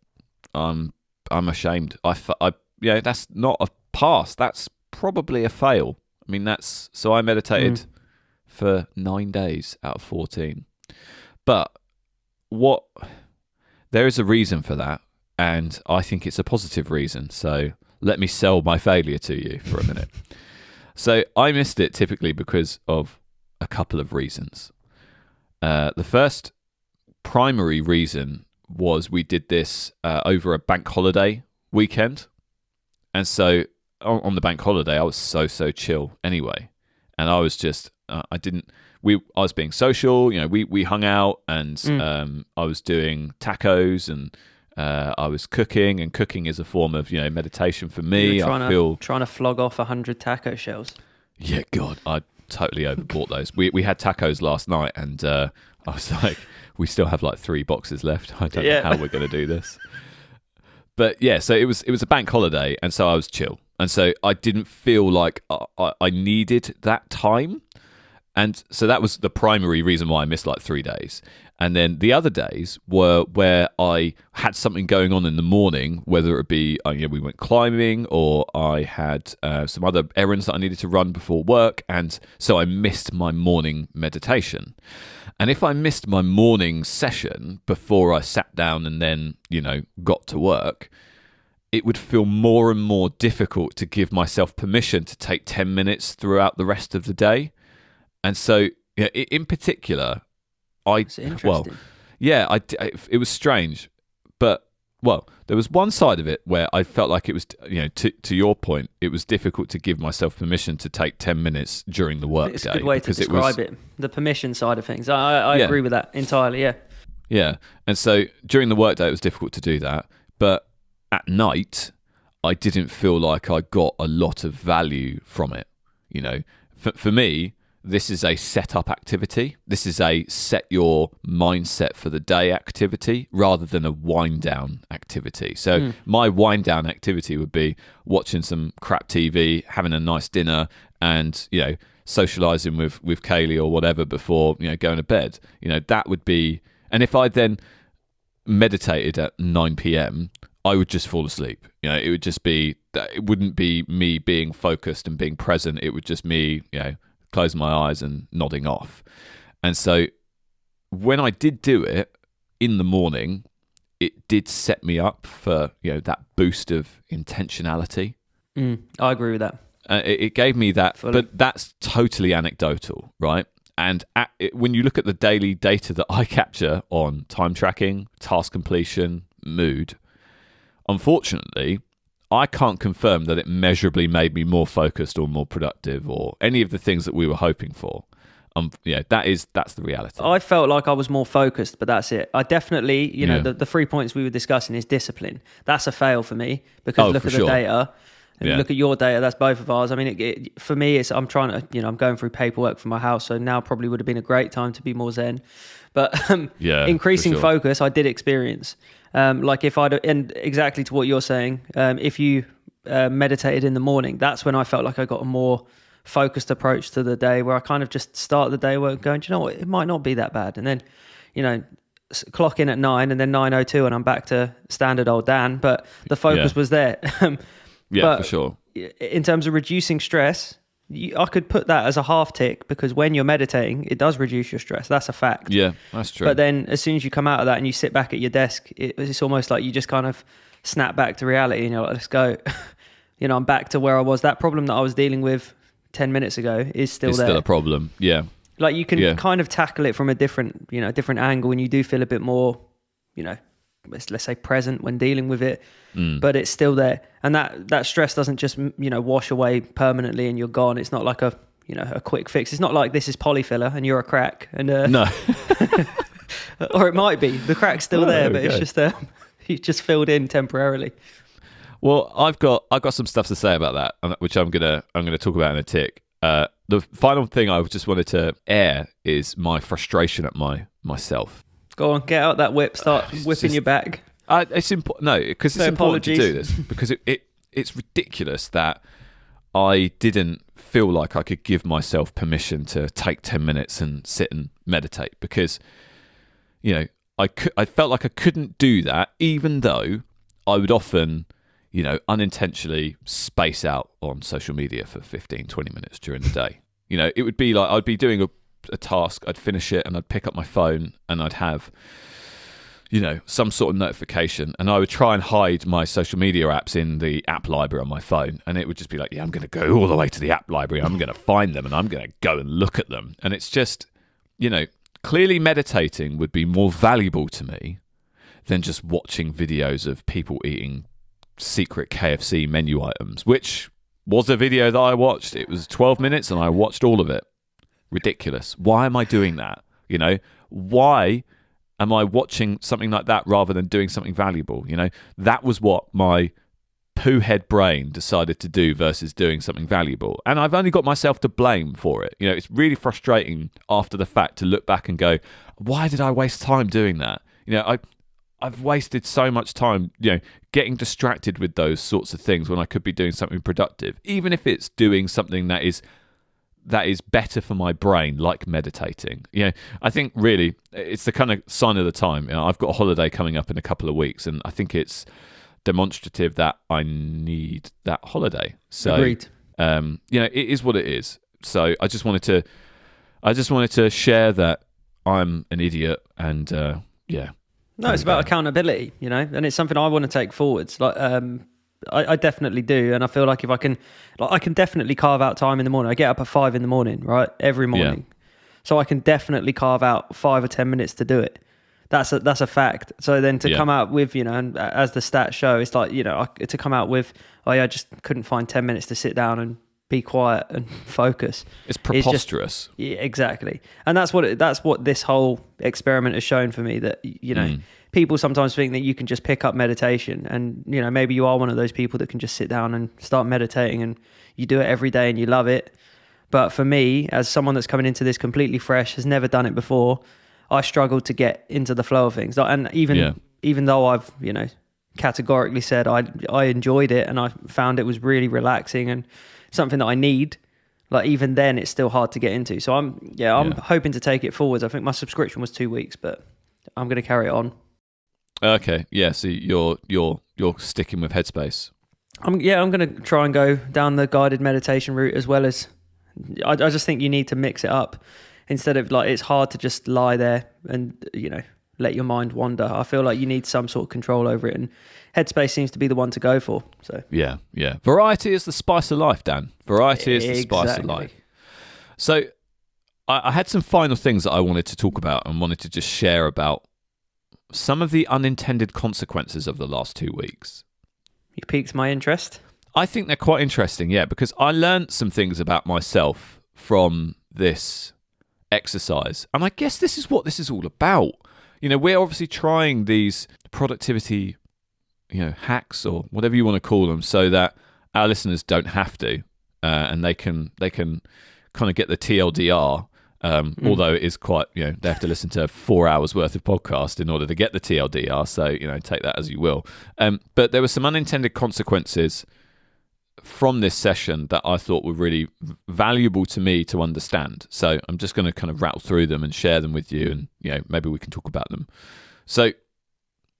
I'm ashamed. That's not a pass. That's probably a fail. I mean, so I meditated for 9 days out of 14. But there is a reason for that, and I think it's a positive reason. So let me sell my failure to you for a minute. So I missed it typically because of a couple of reasons. The first primary reason was we did this over a bank holiday weekend. And so on the bank holiday, I was so chill anyway. And I was just, I was being social, we hung out, and I was doing tacos, and I was cooking, and cooking is a form of, meditation for me. Trying to flog off 100 taco shells. Yeah, God, I totally overbought those. We had tacos last night, and I was like, we still have like 3 boxes left. I don't know how we're going to do this. But yeah, so it was a bank holiday, and so I was chill. And so I didn't feel like I needed that time. And so that was the primary reason why I missed like 3 days. And then the other days were where I had something going on in the morning, whether it be we went climbing, or I had some other errands that I needed to run before work. And so I missed my morning meditation. And if I missed my morning session before I sat down and then, got to work, it would feel more and more difficult to give myself permission to take 10 minutes throughout the rest of the day. And so, in particular, It's interesting. it was strange. But, there was one side of it where I felt like it was, to your point, it was difficult to give myself permission to take 10 minutes during the work day. It's a good way to describe it. The permission side of things. I agree with that entirely, yeah. Yeah. And so during the workday, it was difficult to do that. But at night, I didn't feel like I got a lot of value from it. For me, this is a set-up activity. This is a set your mindset for the day activity rather than a wind-down activity. So my wind-down activity would be watching some crap TV, having a nice dinner, and, socialising with Kaylee or whatever before, going to bed. That would be... And if I then meditated at 9 p.m., I would just fall asleep. It would just be... It wouldn't be me being focused and being present. It would just me, closing my eyes and nodding off. And so when I did do it in the morning, it did set me up for that boost of intentionality. I agree with that. It gave me that, Fully. but that's totally anecdotal, right? And when you look at the daily data that I capture on time tracking, task completion, mood, unfortunately, I can't confirm that it measurably made me more focused or more productive or any of the things that we were hoping for. That's the reality. I felt like I was more focused, but that's it. I definitely, the 3 points we were discussing is discipline. That's a fail for me because look at the data. And look at your data, that's both of ours. I mean, for me, I'm trying to, I'm going through paperwork for my house, so now probably would have been a great time to be more zen. But increasing focus, I did experience. Like and exactly to what you're saying, if you meditated in the morning, that's when I felt like I got a more focused approach to the day, where I kind of just start the day going, do you know what, it might not be that bad. And then, clock in at 9 and then 9:02 and I'm back to standard old Dan, but the focus was there. But for sure. In terms of reducing stress, I could put that as a half tick, because when you're meditating, it does reduce your stress. That's a fact. Yeah, that's true. But then as soon as you come out of that and you sit back at your desk, it's almost like you just kind of snap back to reality and you're like, let's go. I'm back to where I was. That problem that I was dealing with 10 minutes ago is still it's there. still a problem. Yeah. Like you can kind of tackle it from a different angle, and you do feel a bit more, let's say present when dealing with it, but it's still there. And that stress doesn't just, wash away permanently and you're gone. It's not like a quick fix. It's not like this is polyfiller and you're a crack. And no. Or it might be. The crack's still there, but it's just you just filled in temporarily. Well, I've got some stuff to say about that, which I'm gonna talk about in a tick. The final thing I just wanted to air is my frustration at myself. Go on, get out that whip, start whipping your back. It's important. No, because it's important to do this because it's ridiculous that I didn't feel like I could give myself permission to take 10 minutes and sit and meditate, because I felt like I couldn't do that, even though I would often unintentionally space out on social media for 15, 20 minutes during the day. It would be like I'd be doing a task, I'd finish it, and I'd pick up my phone and I'd have, some sort of notification, and I would try and hide my social media apps in the app library on my phone. And it would just be like, I'm going to go all the way to the app library. I'm going to find them and I'm going to go and look at them. And it's just, clearly meditating would be more valuable to me than just watching videos of people eating secret KFC menu items, which was a video that I watched. It was 12 minutes and I watched all of it. Ridiculous. Why am I doing that? Why am I watching something like that rather than doing something valuable? That was what my poo head brain decided to do versus doing something valuable. And I've only got myself to blame for it. It's really frustrating after the fact to look back and go, why did I waste time doing that? I've wasted so much time, getting distracted with those sorts of things when I could be doing something productive, even if it's doing something that is better for my brain, like meditating. I think really it's the kind of sign of the time. I've got a holiday coming up in a couple of weeks, and I think it's demonstrative that I need that holiday. So, agreed. It is what it is. So I just wanted to share that I'm an idiot, and No, it's about accountability, and it's something I want to take forwards. Like, I definitely do, and I feel like if I can definitely carve out time in the morning. I get up at 5 a.m, right, every morning, so I can definitely carve out 5 or 10 minutes to do it. That's a fact. So then to come out with, and as the stats show, it's like to come out with, I just couldn't find 10 minutes to sit down and be quiet and focus. It's preposterous. Yeah, exactly. And that's what this whole experiment has shown for me, that people sometimes think that you can just pick up meditation, and maybe you are one of those people that can just sit down and start meditating and you do it every day and you love it. But for me, as someone that's coming into this completely fresh, has never done it before, I struggled to get into the flow of things. And even though I've categorically said I enjoyed it and I found it was really relaxing and something that I need, like even then it's still hard to get into. So I'm hoping to take it forwards. I think my subscription was 2 weeks, but I'm going to carry it on. Okay, yeah. So you're sticking with Headspace. I'm going to try and go down the guided meditation route, as well as I just think you need to mix it up, instead of it's hard to just lie there and let your mind wander. I feel like you need some sort of control over it, and Headspace seems to be the one to go for. So yeah. Variety is the spice of life, Dan. Variety is the spice of life. So I had some final things that I wanted to talk about and wanted to just share about some of the unintended consequences of the last 2 weeks. You piqued my interest. I think they're quite interesting, because I learned some things about myself from this exercise, and I guess this is what this is all about. We're obviously trying these productivity, hacks or whatever you want to call them, so that our listeners don't have to, and they can kind of get the TLDR. Although it is quite, they have to listen to 4 hours worth of podcast in order to get the TLDR. So, take that as you will. But there were some unintended consequences from this session that I thought were really valuable to me to understand. So I'm just going to kind of rattle through them and share them with you, and maybe we can talk about them. So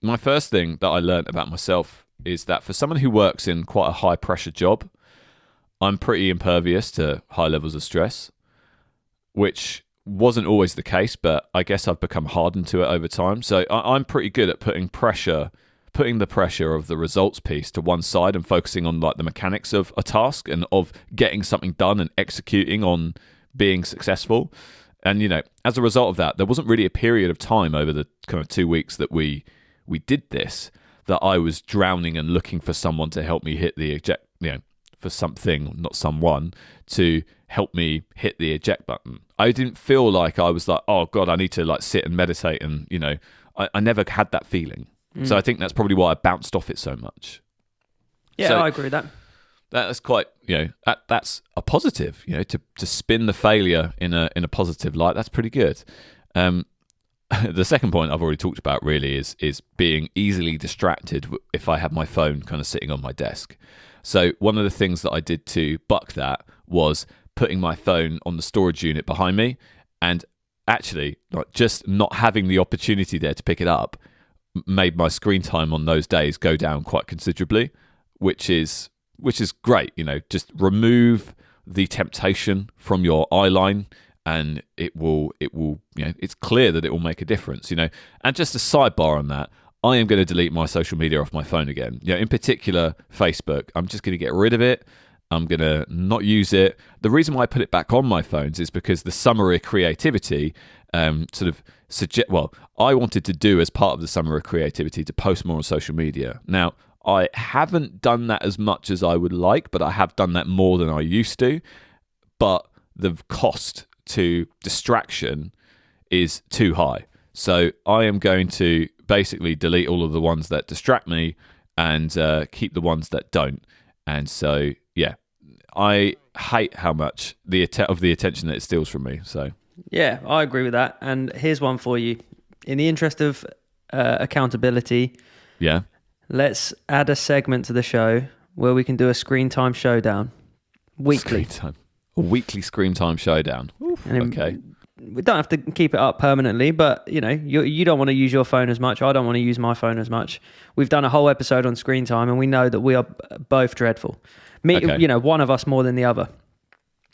my first thing that I learned about myself is that for someone who works in quite a high pressure job, I'm pretty impervious to high levels of stress, which wasn't always the case, but I guess I've become hardened to it over time. So I'm pretty good at putting pressure, putting the pressure of the results piece to one side and focusing on like the mechanics of a task and of getting something done and executing on being successful. And, you know, as a result of that, there wasn't really a period of time over the kind of 2 weeks that we did this that I was drowning and looking for someone to help me hit the eject, you know, for something, not someone, to help me hit the eject button. I didn't feel like I was like, oh God, I need to like sit and meditate. And, you know, I never had that feeling. So I think that's probably why I bounced off it so much. Yeah, So I agree with that. that's quite, you know, that's a positive, you know, to spin the failure in a positive light. That's pretty good. The second point I've already talked about really is being easily distracted if I have my phone kind of sitting on my desk. So one of the things that I did to buck that was putting my phone on the storage unit behind me, and actually like just not having the opportunity there to pick it up made my screen time on those days go down quite considerably, which is great. You know, just remove the temptation from your eye line, and it will, you know, it's clear that it will make a difference, you know. And just a sidebar on that, I am going to delete my social media off my phone again. You know, in particular, Facebook. I'm just going to get rid of it. I'm going to not use it. The reason why I put it back on my phones is because the Summer of Creativity sort of suggest. Well, I wanted to do as part of the Summer of Creativity to post more on social media. Now, I haven't done that as much as I would like, but I have done that more than I used to. But the cost to distraction is too high. So I am going to basically delete all of the ones that distract me and keep the ones that don't. And so, yeah, I hate how much of the attention that it steals from me. So yeah, I agree with that. And here's one for you. In the interest of accountability, yeah, let's add a segment to the show where we can do a screen time showdown weekly. A weekly screen time showdown. Okay. We don't have to keep it up permanently, but you know, you don't want to use your phone as much. I don't want to use my phone as much. We've done a whole episode on screen time, and we know that we are both dreadful. Okay. You know, one of us more than the other.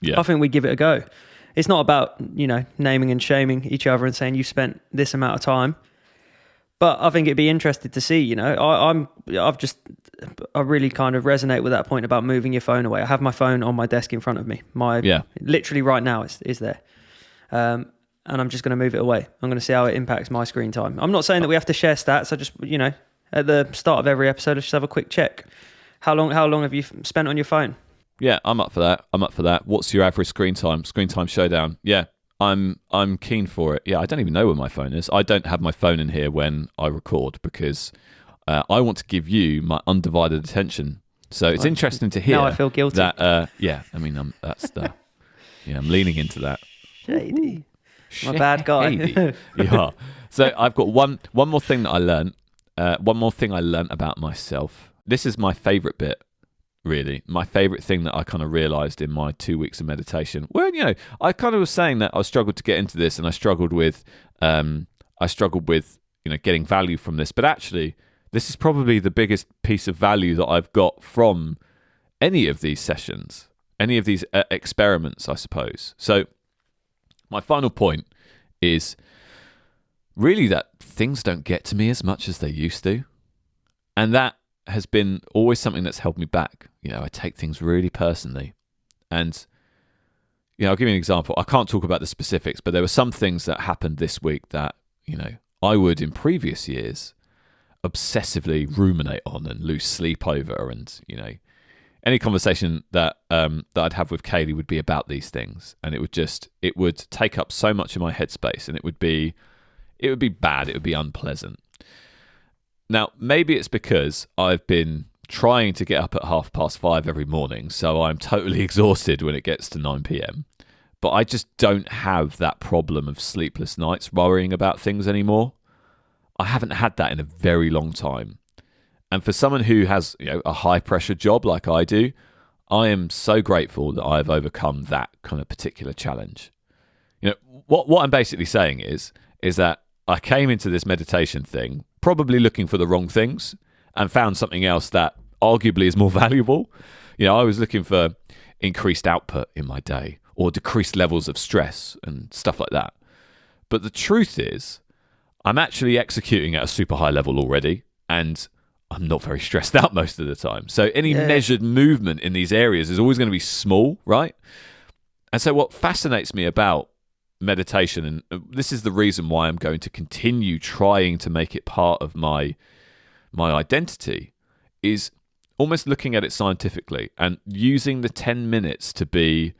Yeah. I think we give it a go. It's not about, you know, naming and shaming each other and saying you've spent this amount of time. But I think it'd be interesting to see, you know, I really kind of resonate with that point about moving your phone away. I have my phone on my desk in front of me. Literally right now is there. And I'm just going to move it away. I'm going to see how it impacts my screen time. I'm not saying that we have to share stats. I just, you know, at the start of every episode, let's just have a quick check. How long have you spent on your phone? Yeah, I'm up for that. What's your average screen time? Screen time showdown. Yeah, I'm keen for it. Yeah, I don't even know where my phone is. I don't have my phone in here when I record because I want to give you my undivided attention. So it's interesting to hear. Now I feel guilty. That, yeah, I mean, I'm leaning into that. Shady. My bad guy. Yeah. So I've got one more thing that I learned. One more thing I learned about myself. This is my favourite bit, really. My favourite thing that I kind of realised in my 2 weeks of meditation. Well, you know, I kind of was saying that I struggled to get into this, and I struggled with, you know, getting value from this. But actually, this is probably the biggest piece of value that I've got from any of these sessions, any of these experiments, I suppose. So my final point is really that things don't get to me as much as they used to. And that has been always something that's held me back. You know, I take things really personally. And, you know, I'll give you an example. I can't talk about the specifics, but there were some things that happened this week that, you know, I would in previous years obsessively ruminate on and lose sleep over. And, you know, any conversation that I'd have with Kaylee would be about these things, and it would take up so much of my headspace, and it would be bad. It would be unpleasant. Now, maybe it's because I've been trying to get up at 5:30 every morning, so I'm totally exhausted when it gets to 9 p.m. But I just don't have that problem of sleepless nights worrying about things anymore. I haven't had that in a very long time. And for someone who has, you know, a high pressure job like I do, I am so grateful that I've overcome that kind of particular challenge. You know, what I'm basically saying is that I came into this meditation thing probably looking for the wrong things and found something else that arguably is more valuable. You know, I was looking for increased output in my day or decreased levels of stress and stuff like that. But the truth is, I'm actually executing at a super high level already, and I'm not very stressed out most of the time. So any measured movement in these areas is always going to be small, right? And so what fascinates me about meditation, and this is the reason why I'm going to continue trying to make it part of my identity, is almost looking at it scientifically and using the 10 minutes to be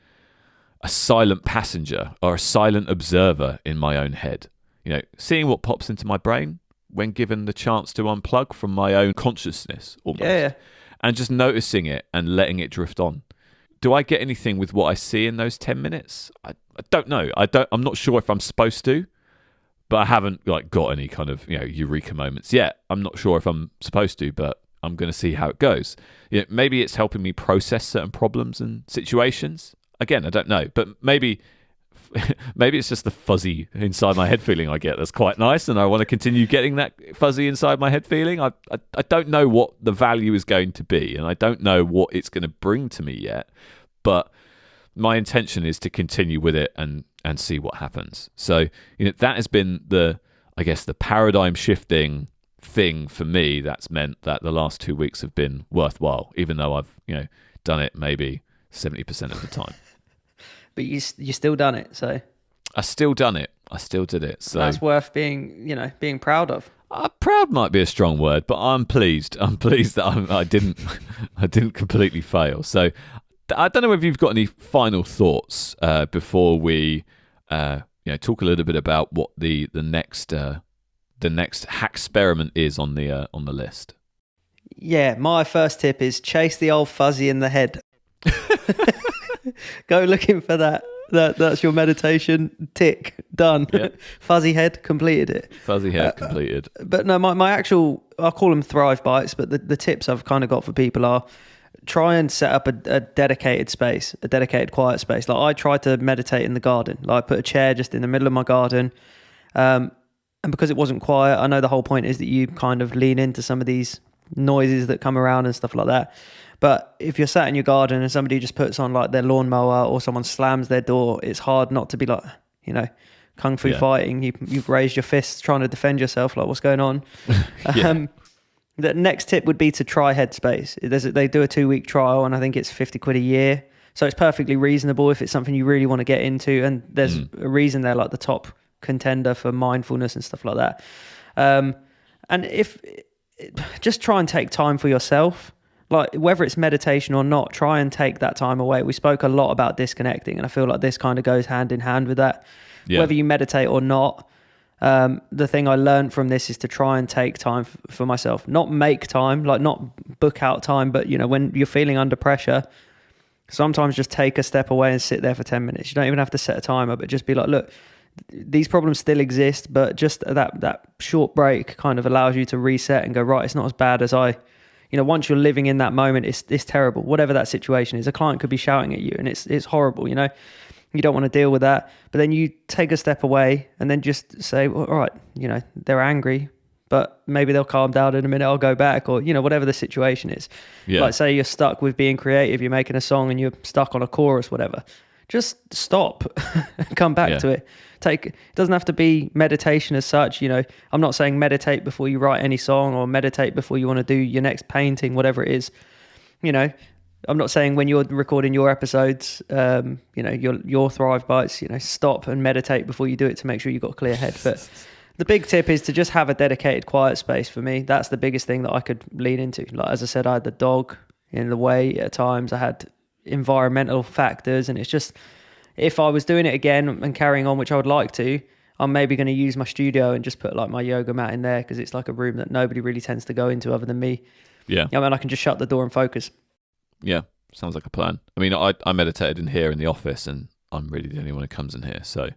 a silent passenger or a silent observer in my own head. Seeing what pops into my brain when given the chance to unplug from my own consciousness almost. And just noticing it and letting it drift on. Do I get anything with what I see in those 10 minutes? I don't know. I'm not sure if I'm supposed to, but I haven't got any kind of eureka moments yet. I'm not sure if I'm supposed to, but I'm going to see how it goes. Maybe it's helping me process certain problems and situations. Again, I don't know, but maybe it's just the fuzzy inside my head feeling I get that's quite nice, and I want to continue getting that fuzzy inside my head feeling. I don't know what the value is going to be, and I don't know what it's going to bring to me yet, but my intention is to continue with it and see what happens. So that has been the paradigm shifting thing for me that's meant that the last 2 weeks have been worthwhile, even though I've done it maybe 70% of the time. But you still done it, so I still done it. I still did it. So that's worth being proud of. Proud might be a strong word, but I'm pleased. I'm pleased that I didn't completely fail. So I don't know if you've got any final thoughts before we talk a little bit about what the next hack experiment is on the list. Yeah, my first tip is chase the old fuzzy in the head. Go looking for that. That's your meditation tick done. Yep. Fuzzy head completed it. Fuzzy head completed. But no, my actual, I'll call them Thrive Bites, but the tips I've kind of got for people are try and set up a dedicated space, a dedicated quiet space. Like I try to meditate in the garden. Like I put a chair just in the middle of my garden. And because it wasn't quiet, I know the whole point is that you kind of lean into some of these noises that come around and stuff like that. But if you're sat in your garden and somebody just puts on like their lawnmower or someone slams their door, it's hard not to be like, kung fu fighting. You've raised your fists trying to defend yourself. Like, what's going on? The next tip would be to try Headspace. They do a 2-week trial, and I think it's 50 quid a year. So it's perfectly reasonable if it's something you really want to get into. And there's a reason they're like the top contender for mindfulness and stuff like that. And just try and take time for yourself. Like whether it's meditation or not, try and take that time away. We spoke a lot about disconnecting, and I feel like this kind of goes hand in hand with that. Yeah. Whether you meditate or not, the thing I learned from this is to try and take time for myself. Not make time, like not book out time, but when you're feeling under pressure, sometimes just take a step away and sit there for 10 minutes. You don't even have to set a timer, but just be like, look, these problems still exist, but just that short break kind of allows you to reset and go, right, it's not as bad as once you're living in that moment, it's terrible. Whatever that situation is, a client could be shouting at you and it's horrible, you don't want to deal with that. But then you take a step away and then just say, well, all right, they're angry, but maybe they'll calm down in a minute. I'll go back, or, whatever the situation is. Yeah. Like say you're stuck with being creative, you're making a song and you're stuck on a chorus, whatever. Just stop and come back to it. It doesn't have to be meditation as such. I'm not saying meditate before you write any song or meditate before you want to do your next painting, whatever it is. I'm not saying when you're recording your episodes, your Thrive Bites, stop and meditate before you do it to make sure you've got a clear head. But the big tip is to just have a dedicated quiet space for me. That's the biggest thing that I could lean into. Like, as I said, I had the dog in the way at times. I had environmental factors, and it's just, if I was doing it again and carrying on, which I would like to, I'm maybe going to use my studio and just put like my yoga mat in there, because it's like a room that nobody really tends to go into other than me. Yeah. I can just shut the door and focus. Yeah, sounds like a plan. I mean, I meditated in here in the office, and I'm really the only one who comes in here. So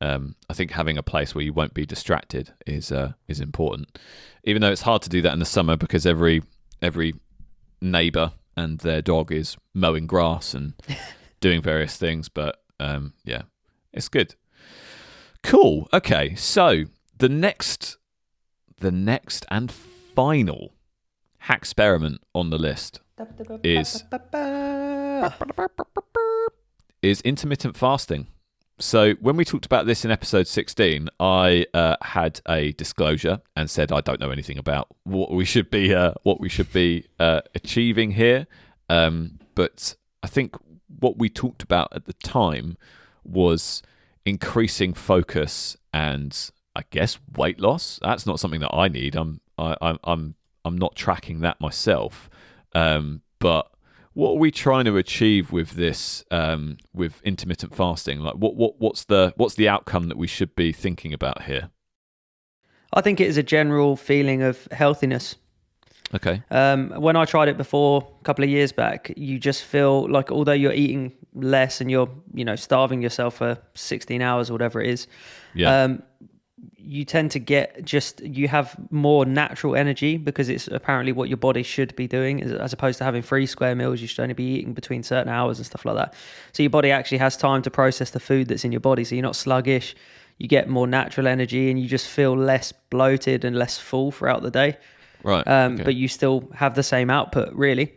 I think having a place where you won't be distracted is important. Even though it's hard to do that in the summer, because every neighbour and their dog is mowing grass and doing various things. But it's good. Cool. Okay, so the next and final hack experiment on the list is intermittent fasting. So when we talked about this in episode 16, I had a disclosure and said I don't know anything about what we should be achieving here. But I think what we talked about at the time was increasing focus and, I guess, weight loss. That's not something that I need. I'm not tracking that myself. But what are we trying to achieve with this, with intermittent fasting? Like, what's the outcome that we should be thinking about here? I think it is a general feeling of healthiness. Okay. When I tried it before a couple of years back, you just feel like, although you're eating less and you're, starving yourself for 16 hours or whatever it is, you tend to you have more natural energy, because it's apparently what your body should be doing, as opposed to having 3 square meals. You should only be eating between certain hours and stuff like that. So your body actually has time to process the food that's in your body. So you're not sluggish, you get more natural energy, and you just feel less bloated and less full throughout the day. Right. Okay. But you still have the same output, really.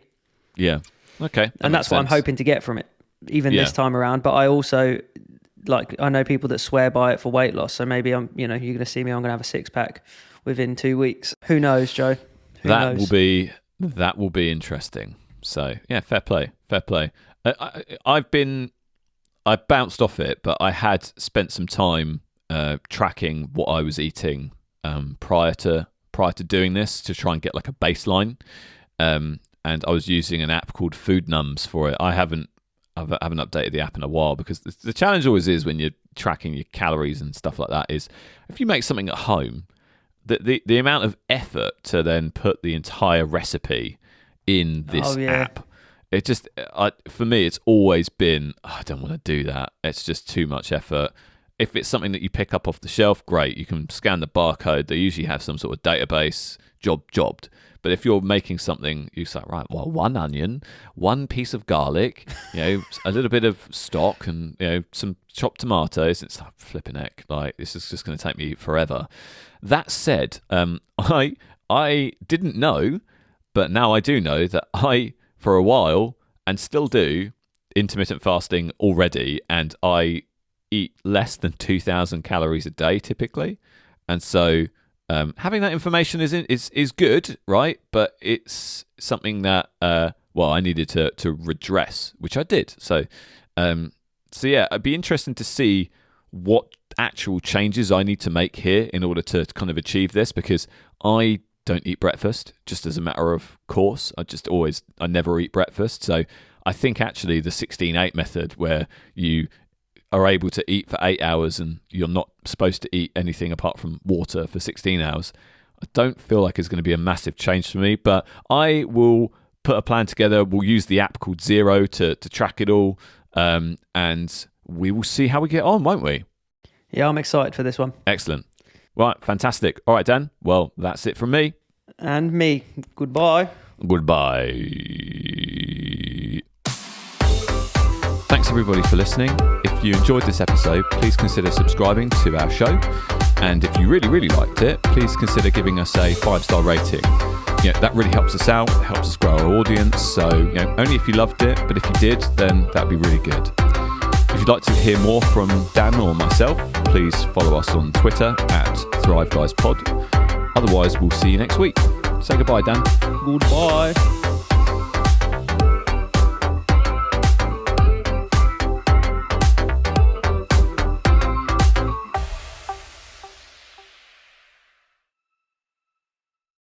Yeah. Okay. And that's what I'm hoping to get from it, even this time around. But I also, I know people that swear by it for weight loss. So maybe you're going to see me, I'm going to have a 6-pack within 2 weeks. Who knows, Joe? Who knows? That will be interesting. So yeah, fair play. I bounced off it, but I had spent some time tracking what I was eating prior to doing this, to try and get like a baseline. And I was using an app called Food Numbs for it. I haven't updated the app in a while, because the challenge always is, when you're tracking your calories and stuff like that, is if you make something at home, the amount of effort to then put the entire recipe in this app, it just, for me, it's always been, I don't want to do that. It's just too much effort. If it's something that you pick up off the shelf, great. You can scan the barcode. They usually have some sort of database, jobbed. But if you're making something, you say, right, well, 1 onion, 1 piece of garlic, a little bit of stock, and some chopped tomatoes. It's like, flipping heck, like, this is just going to take me forever. That said, I didn't know, but now I do know that I, for a while, and still do, intermittent fasting already, and I eat less than 2,000 calories a day typically, and so having that information is good, right? But it's something that I needed to redress, which I did. So yeah, it'd be interesting to see what actual changes I need to make here in order to kind of achieve this, because I don't eat breakfast just as a matter of course. I never eat breakfast. So I think actually the 16-8 method, where you are able to eat for 8 hours and you're not supposed to eat anything apart from water for 16 hours, I don't feel like it's going to be a massive change for me. But I will put a plan together. We'll use the app called Zero to track it all, and we will see how we get on, won't we? Yeah, I'm excited for this one. Excellent. Right, fantastic. All right, Dan. Well, that's it from me. And me. Goodbye. Thanks everybody for listening. If you enjoyed this episode, please consider subscribing to our show. And if you really, really liked it, please consider giving us a 5-star rating. That really helps us out, it helps us grow our audience. So, only if you loved it, but if you did, then that'd be really good. If you'd like to hear more from Dan or myself, please follow us on Twitter at ThriveGuysPod. Otherwise, we'll see you next week. Say goodbye, Dan. Goodbye.